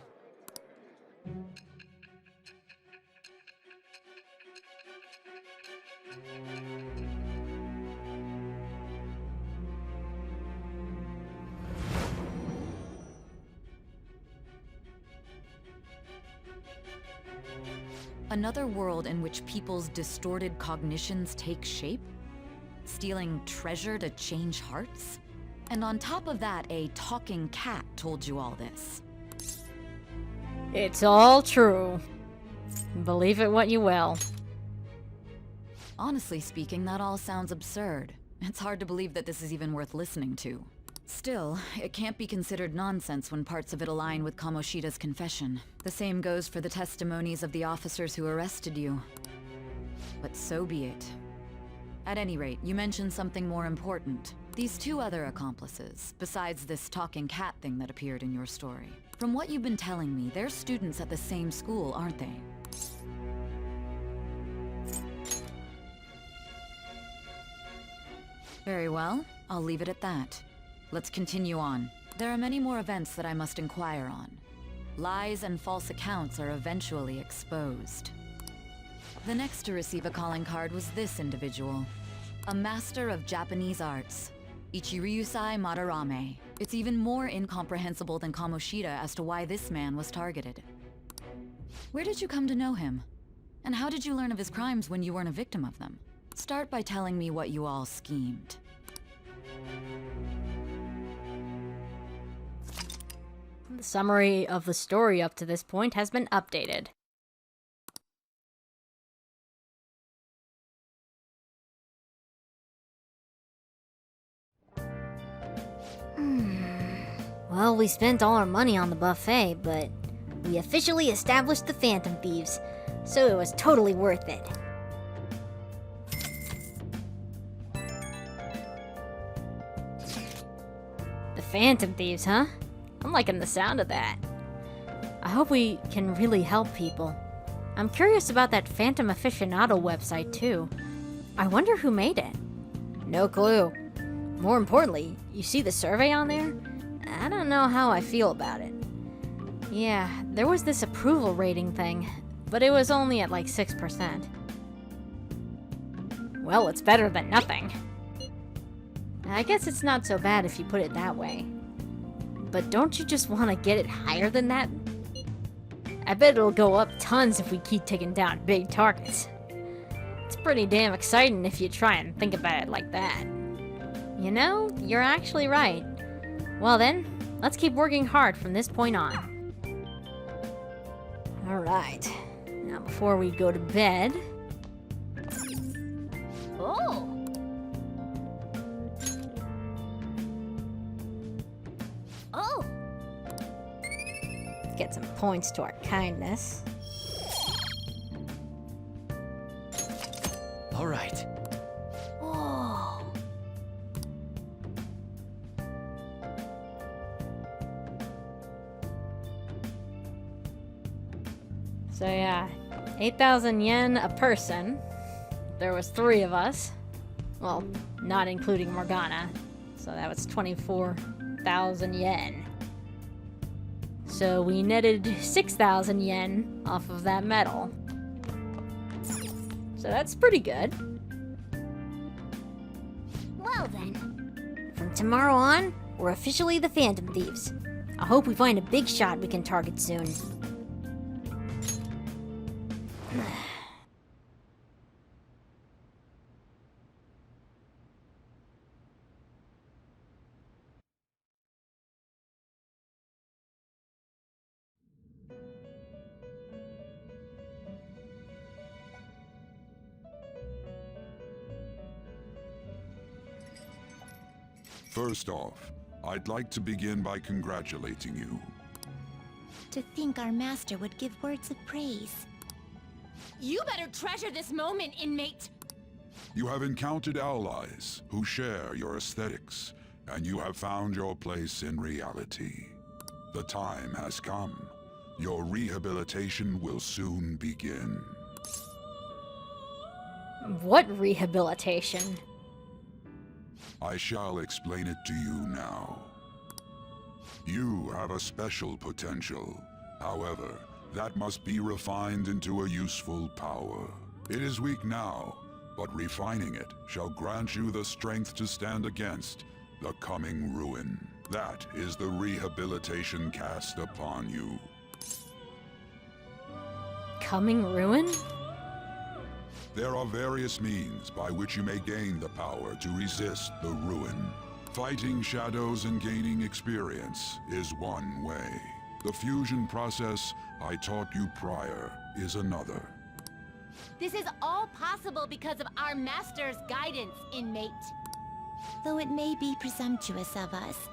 Another world in which people's distorted cognitions take shape? Stealing treasure to change hearts? And on top of that, a talking cat told you all this. It's all true. Believe it what you will. Honestly speaking, that all sounds absurd. It's hard to believe that this is even worth listening to. Still, it can't be considered nonsense when parts of it align with Kamoshida's confession. The same goes for the testimonies of the officers who arrested you. But so be it. At any rate, you mentioned something more important. These two other accomplices, besides this talking cat thing that appeared in your story. From what you've been telling me, they're students at the same school, aren't they? Very well, I'll leave it at that. Let's continue on. There are many more events that I must inquire on. Lies and false accounts are eventually exposed. The next to receive a calling card was this individual. A master of Japanese arts, Ichiryusai Madarame. It's even more incomprehensible than Kamoshida as to why this man was targeted. Where did you come to know him? And how did you learn of his crimes when you weren't a victim of them? Start by telling me what you all schemed. The summary of the story up to this point has been updated. Well, we spent all our money on the buffet, but we officially established the Phantom Thieves, so it was totally worth it. The Phantom Thieves, huh? I'm liking the sound of that. I hope we can really help people. I'm curious about that Phantom Aficionado website, too. I wonder who made it. No clue. More importantly, you see the survey on there? I don't know how I feel about it. Yeah, there was this approval rating thing, but it was only at like 6%. Well, it's better than nothing. I guess it's not so bad if you put it that way. But don't you just want to get it higher than that? I bet it'll go up tons if we keep taking down big targets. It's pretty damn exciting if you try and think about it like that. You know, you're actually right. Well then, let's keep working hard from this point on. Alright, now before we go to bed... Oh! Oh! Let's get some points to our kindness. Alright. Whoa! So yeah, 8,000 yen a person. There was 3 of us. Well, not including Morgana. So that was 24,000 yen. So we netted 6,000 yen off of that medal. So that's pretty good. Well then. From tomorrow on, we're officially the Phantom Thieves. I hope we find a big shot we can target soon. First off, I'd like to begin by congratulating you. To think our master would give words of praise. You better treasure this moment, inmate! You have encountered allies who share your aesthetics, and you have found your place in reality. The time has come. Your rehabilitation will soon begin. What rehabilitation? I shall explain it to you now. You have a special potential. However, that must be refined into a useful power. It is weak now, but refining it shall grant you the strength to stand against the coming ruin. That is the rehabilitation cast upon you. Coming ruin? There are various means by which you may gain the power to resist the ruin. Fighting shadows and gaining experience is one way. The fusion process I taught you prior is another. This is all possible because of our master's guidance, inmate. Though it may be presumptuous of us,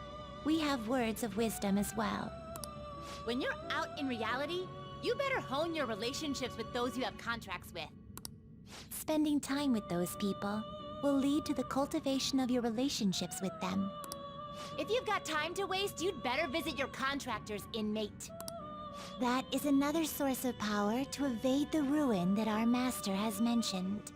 we have words of wisdom as well. When you're out in reality, you better hone your relationships with those you have contracts with. Spending time with those people will lead to the cultivation of your relationships with them. If you've got time to waste, you'd better visit your contractors, inmate. That is another source of power to evade the ruin that our master has mentioned.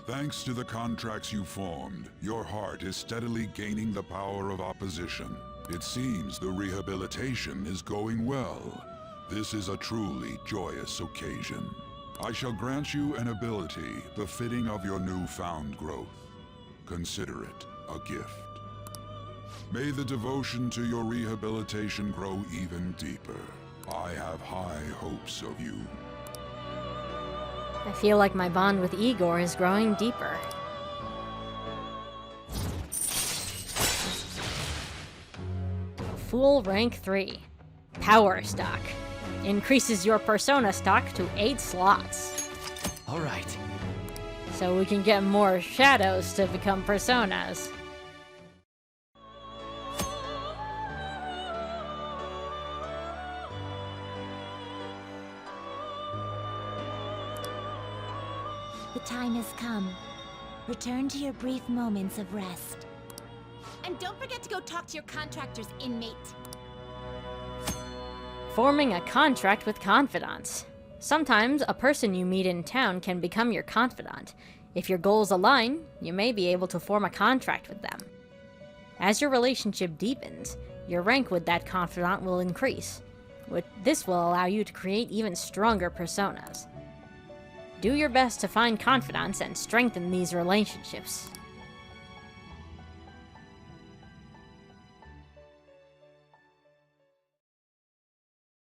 Thanks to the contracts you formed, your heart is steadily gaining the power of opposition. It seems the rehabilitation is going well. This is a truly joyous occasion. I shall grant you an ability befitting of your newfound growth. Consider it a gift. May the devotion to your rehabilitation grow even deeper. I have high hopes of you. I feel like my bond with Igor is growing deeper. Fool rank 3. Power stock. Increases your persona stock to 8 slots. Alright. So we can get more shadows to become personas. The time has come. Return to your brief moments of rest. And don't forget to go talk to your contractors, inmate. Forming a contract with confidants. Sometimes a person you meet in town can become your confidant. If your goals align, you may be able to form a contract with them. As your relationship deepens, your rank with that confidant will increase. This will allow you to create even stronger personas. Do your best to find confidants and strengthen these relationships.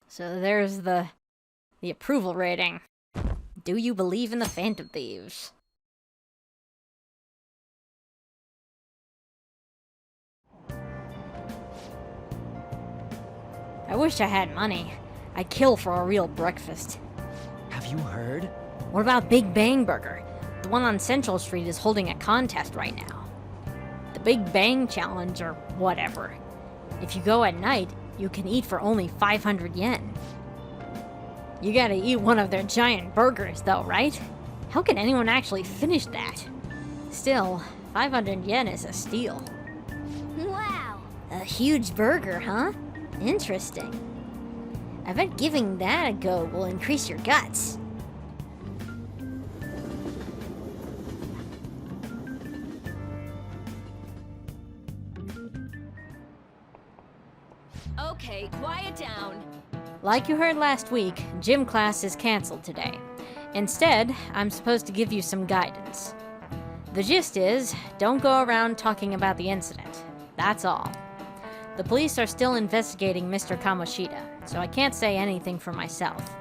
So there's the approval rating. Do you believe in the Phantom Thieves? I wish I had money. I'd kill for a real breakfast. Have you heard? What about Big Bang Burger? The one on Central Street is holding a contest right now. The Big Bang Challenge or whatever. If you go at night, you can eat for only 500 yen. You gotta eat one of their giant burgers though, right? How can anyone actually finish that? Still, 500 yen is a steal. Wow! A huge burger, huh? Interesting. I bet giving that a go will increase your guts. Okay, quiet down. Like you heard last week, gym class is canceled today. Instead, I'm supposed to give you some guidance. The gist is, don't go around talking about the incident. That's all. The police are still investigating Mr. Kamoshida, so I can't say anything for myself.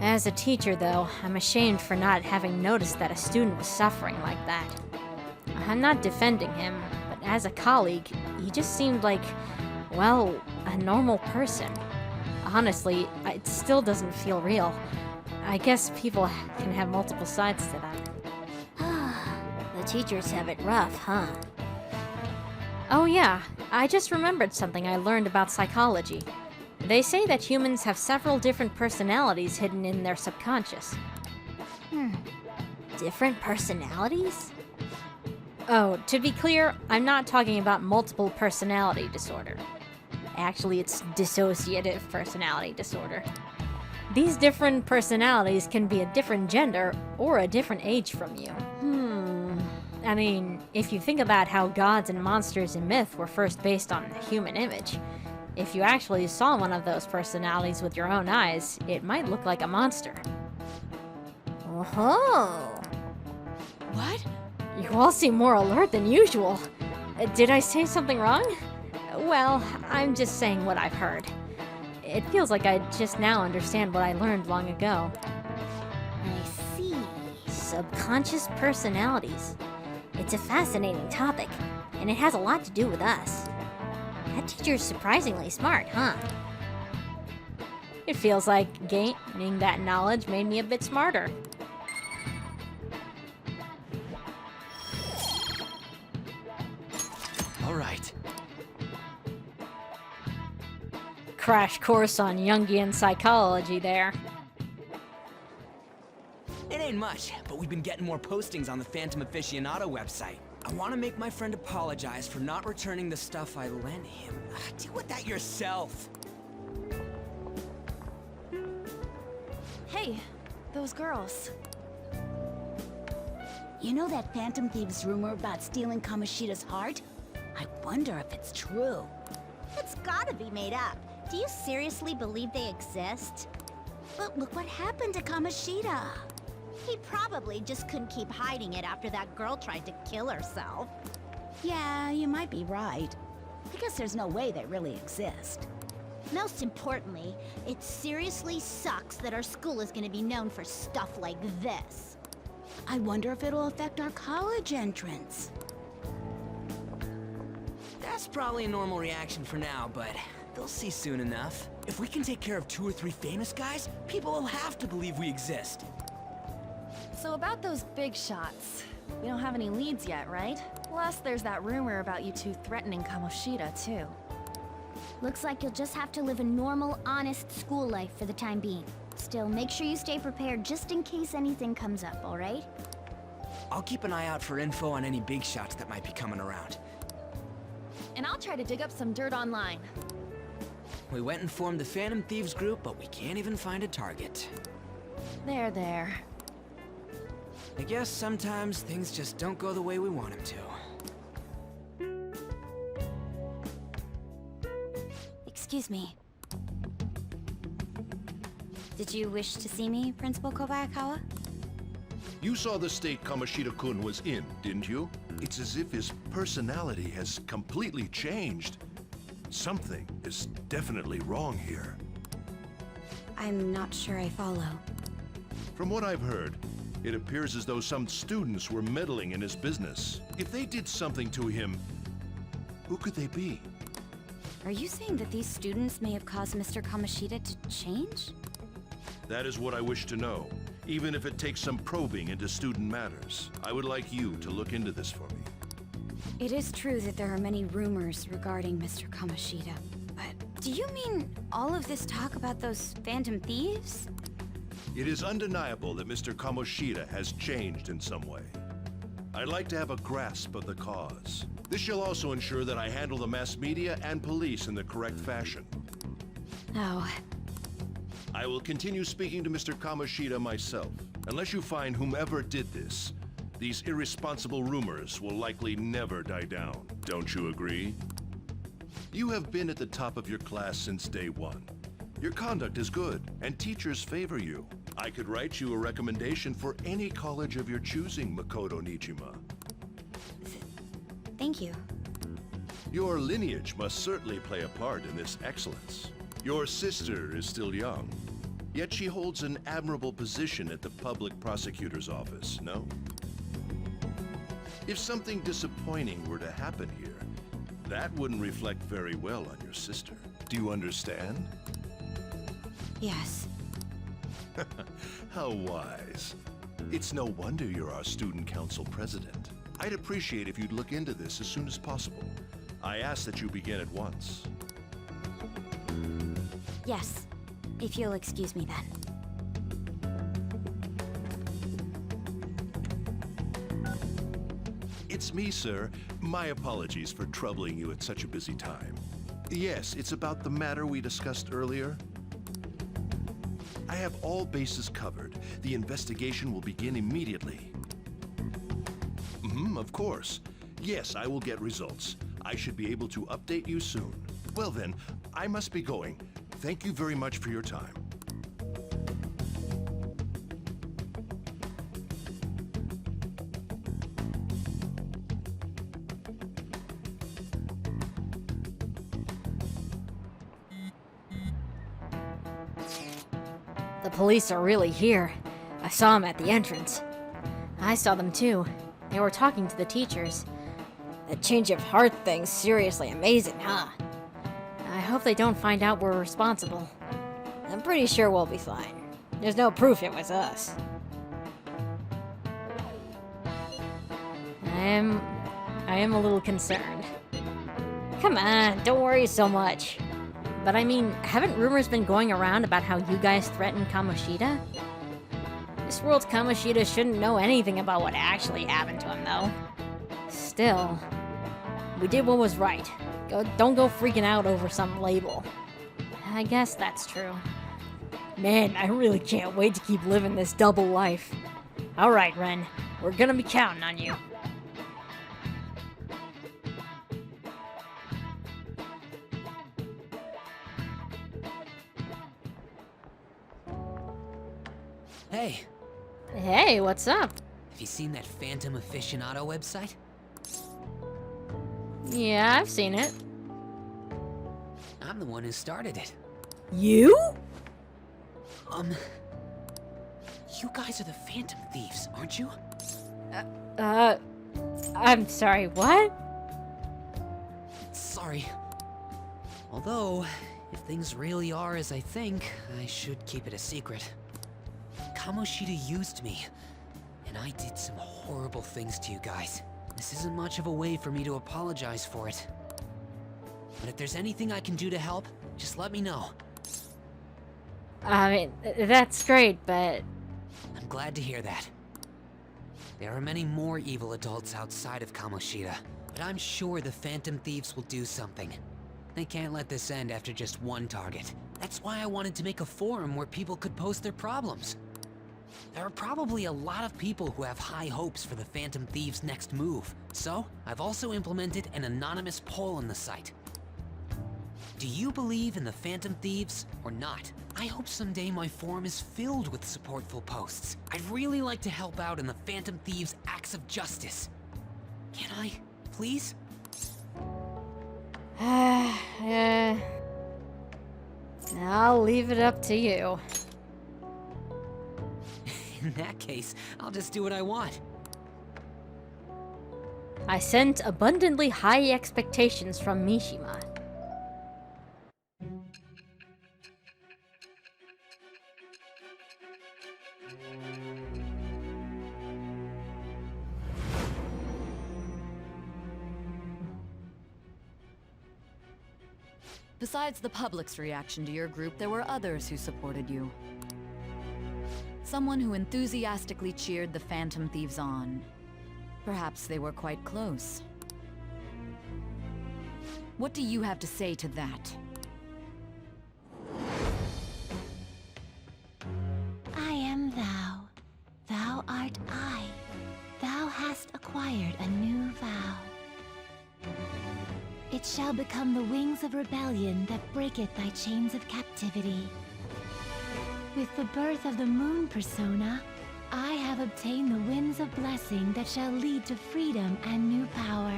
As a teacher, though, I'm ashamed for not having noticed that a student was suffering like that. I'm not defending him, but as a colleague, he just seemed like, well, a normal person. Honestly, it still doesn't feel real. I guess people can have multiple sides to them. The teachers have it rough, huh? Oh yeah, I just remembered something I learned about psychology. They say that humans have several different personalities hidden in their subconscious. Different personalities? Oh, to be clear, I'm not talking about multiple personality disorder. Actually, it's dissociative personality disorder. These different personalities can be a different gender or a different age from you. I mean, if you think about how gods and monsters in myth were first based on the human image, if you actually saw one of those personalities with your own eyes, it might look like a monster. Oh. What? You all seem more alert than usual. Did I say something wrong? Well, I'm just saying what I've heard. It feels like I just now understand what I learned long ago. I see. Subconscious personalities. It's a fascinating topic, and it has a lot to do with us. That teacher's surprisingly smart, huh? It feels like gaining that knowledge made me a bit smarter. All right. Crash course on Jungian psychology there. It ain't much, but we've been getting more postings on the Phantom Aficionado website. I want to make my friend apologize for not returning the stuff I lent him. Deal with that yourself. Hey, those girls. You know that Phantom Thieves rumor about stealing Kamoshida's heart? I wonder if it's true. It's gotta be made up. Do you seriously believe they exist? But look what happened to Kamoshida. He probably just couldn't keep hiding it after that girl tried to kill herself. Yeah, you might be right. I guess there's no way they really exist. Most importantly, it seriously sucks that our school is gonna be known for stuff like this. I wonder if it'll affect our college entrance. That's probably a normal reaction for now, but they'll see soon enough. If we can take care of 2 or 3 famous guys, people will have to believe we exist. So about those big shots, we don't have any leads yet, right? Plus, there's that rumor about you two threatening Kamoshida, too. Looks like you'll just have to live a normal, honest school life for the time being. Still, make sure you stay prepared just in case anything comes up, alright? I'll keep an eye out for info on any big shots that might be coming around. And I'll try to dig up some dirt online. We went and formed the Phantom Thieves group, but we can't even find a target. There. I guess sometimes things just don't go the way we want them to. Excuse me. Did you wish to see me, Principal Kobayakawa? You saw the state Kamoshida-kun was in, didn't you? It's as if his personality has completely changed. Something is definitely wrong here. I'm not sure I follow. From what I've heard, it appears as though some students were meddling in his business. If they did something to him, who could they be? Are you saying that these students may have caused Mr. Kamoshida to change? That is what I wish to know, even if it takes some probing into student matters. I would like you to look into this for me. It is true that there are many rumors regarding Mr. Kamoshida, but do you mean all of this talk about those Phantom Thieves? It is undeniable that Mr. Kamoshida has changed in some way. I'd like to have a grasp of the cause. This shall also ensure that I handle the mass media and police in the correct fashion. Oh. I will continue speaking to Mr. Kamoshida myself. Unless you find whomever did this, these irresponsible rumors will likely never die down. Don't you agree? You have been at the top of your class since day one. Your conduct is good, and teachers favor you. I could write you a recommendation for any college of your choosing, Makoto Nijima. Thank you. Your lineage must certainly play a part in this excellence. Your sister is still young, yet she holds an admirable position at the public prosecutor's office, no? If something disappointing were to happen here, that wouldn't reflect very well on your sister. Do you understand? Yes. How wise. It's no wonder you're our student council president. I'd appreciate if you'd look into this as soon as possible. I ask that you begin at once. Yes. If you'll excuse me then. It's me, sir. My apologies for troubling you at such a busy time. Yes, it's about the matter we discussed earlier. I have all bases covered. The investigation will begin immediately. Of course. Yes, I will get results. I should be able to update you soon. Well then, I must be going. Thank you very much for your time. The police are really here. I saw them at the entrance. I saw them too. They were talking to the teachers. The change of heart thing's seriously amazing, huh? I hope they don't find out we're responsible. I'm pretty sure we'll be fine. There's no proof it was us. I am a little concerned. Come on, don't worry so much. But I mean, haven't rumors been going around about how you guys threatened Kamoshida? This world's Kamoshida shouldn't know anything about what actually happened to him, though. Still, we did what was right. Don't go freaking out over some label. I guess that's true. Man, I really can't wait to keep living this double life. Alright, Ren. We're gonna be counting on you. Hey. Hey, what's up? Have you seen that Phantom Aficionado website? Yeah, I've seen it. I'm the one who started it. You? You guys are the Phantom Thieves, aren't you? I'm sorry, what? Sorry. Although, if things really are as I think, I should keep it a secret. Kamoshida used me, and I did some horrible things to you guys. This isn't much of a way for me to apologize for it. But if there's anything I can do to help, just let me know. I mean, that's great, but... I'm glad to hear that. There are many more evil adults outside of Kamoshida, but I'm sure the Phantom Thieves will do something. They can't let this end after just one target. That's why I wanted to make a forum where people could post their problems. There are probably a lot of people who have high hopes for the Phantom Thieves' next move, so I've also implemented an anonymous poll on the site. Do you believe in the Phantom Thieves or not? I hope someday my forum is filled with supportful posts. I'd really like to help out in the Phantom Thieves' acts of justice. Can I, please? I'll leave it up to you. In that case, I'll just do what I want. I sent abundantly high expectations from Mishima. Besides the public's reaction to your group, there were others who supported you. Someone who enthusiastically cheered the Phantom Thieves on. Perhaps they were quite close. What do you have to say to that? I am thou. Thou art I. Thou hast acquired a new vow. It shall become the wings of rebellion that breaketh thy chains of captivity. With the birth of the moon persona, I have obtained the winds of blessing that shall lead to freedom and new power.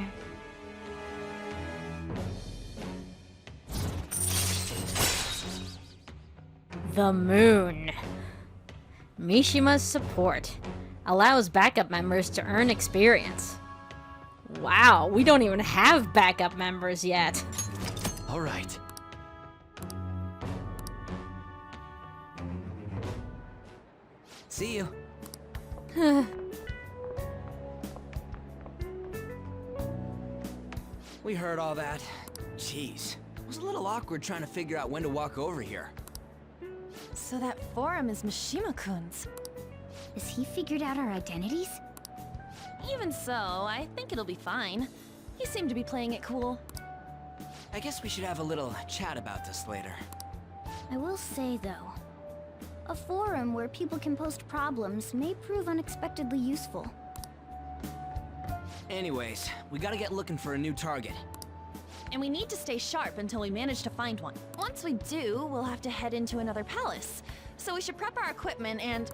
The moon. Mishima's support allows backup members to earn experience. Wow, we don't even have backup members yet. All right. See you. We heard all that. Jeez. It was a little awkward trying to figure out when to walk over here. So that forum is Mishima-kun's. Has he figured out our identities? Even so, I think it'll be fine. He seemed to be playing it cool. I guess we should have a little chat about this later. I will say, though, a forum where people can post problems may prove unexpectedly useful. Anyways, we gotta get looking for a new target. And we need to stay sharp until we manage to find one. Once we do, we'll have to head into another palace. So we should prep our equipment and...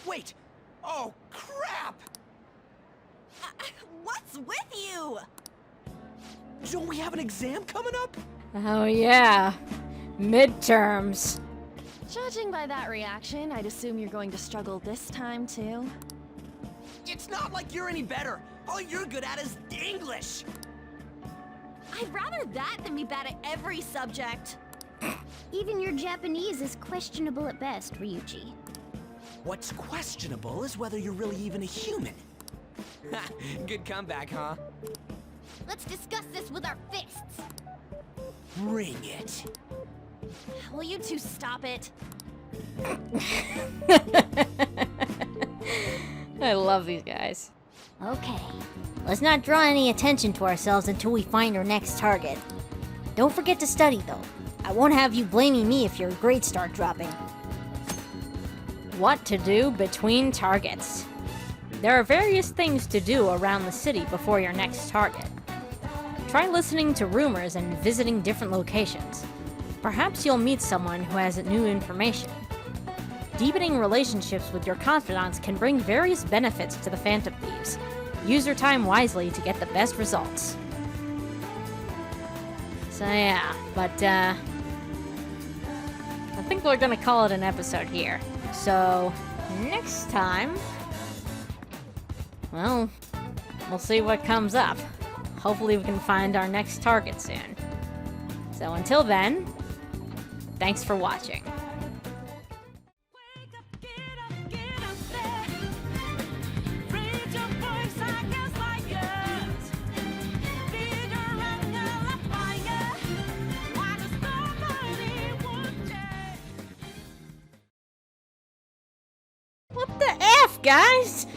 Wait! Oh, crap! What's with you? Don't we have an exam coming up? Oh yeah. Midterms. Judging by that reaction, I'd assume you're going to struggle this time, too. It's not like you're any better. All you're good at is English. I'd rather that than be bad at every subject. Even your Japanese is questionable at best, Ryuji. What's questionable is whether you're really even a human. Good comeback, huh? Let's discuss this with our fists. Bring it. Will you two stop it? I love these guys. Okay, let's not draw any attention to ourselves until we find our next target. Don't forget to study, though. I won't have you blaming me if your grades start dropping. What to do between targets. There are various things to do around the city before your next target. Try listening to rumors and visiting different locations. Perhaps you'll meet someone who has new information. Deepening relationships with your confidants can bring various benefits to the Phantom Thieves. Use your time wisely to get the best results. So yeah, but I think we're gonna call it an episode here. So next time, well, we'll see what comes up. Hopefully we can find our next target soon. So until then, thanks for watching. What the F, guys?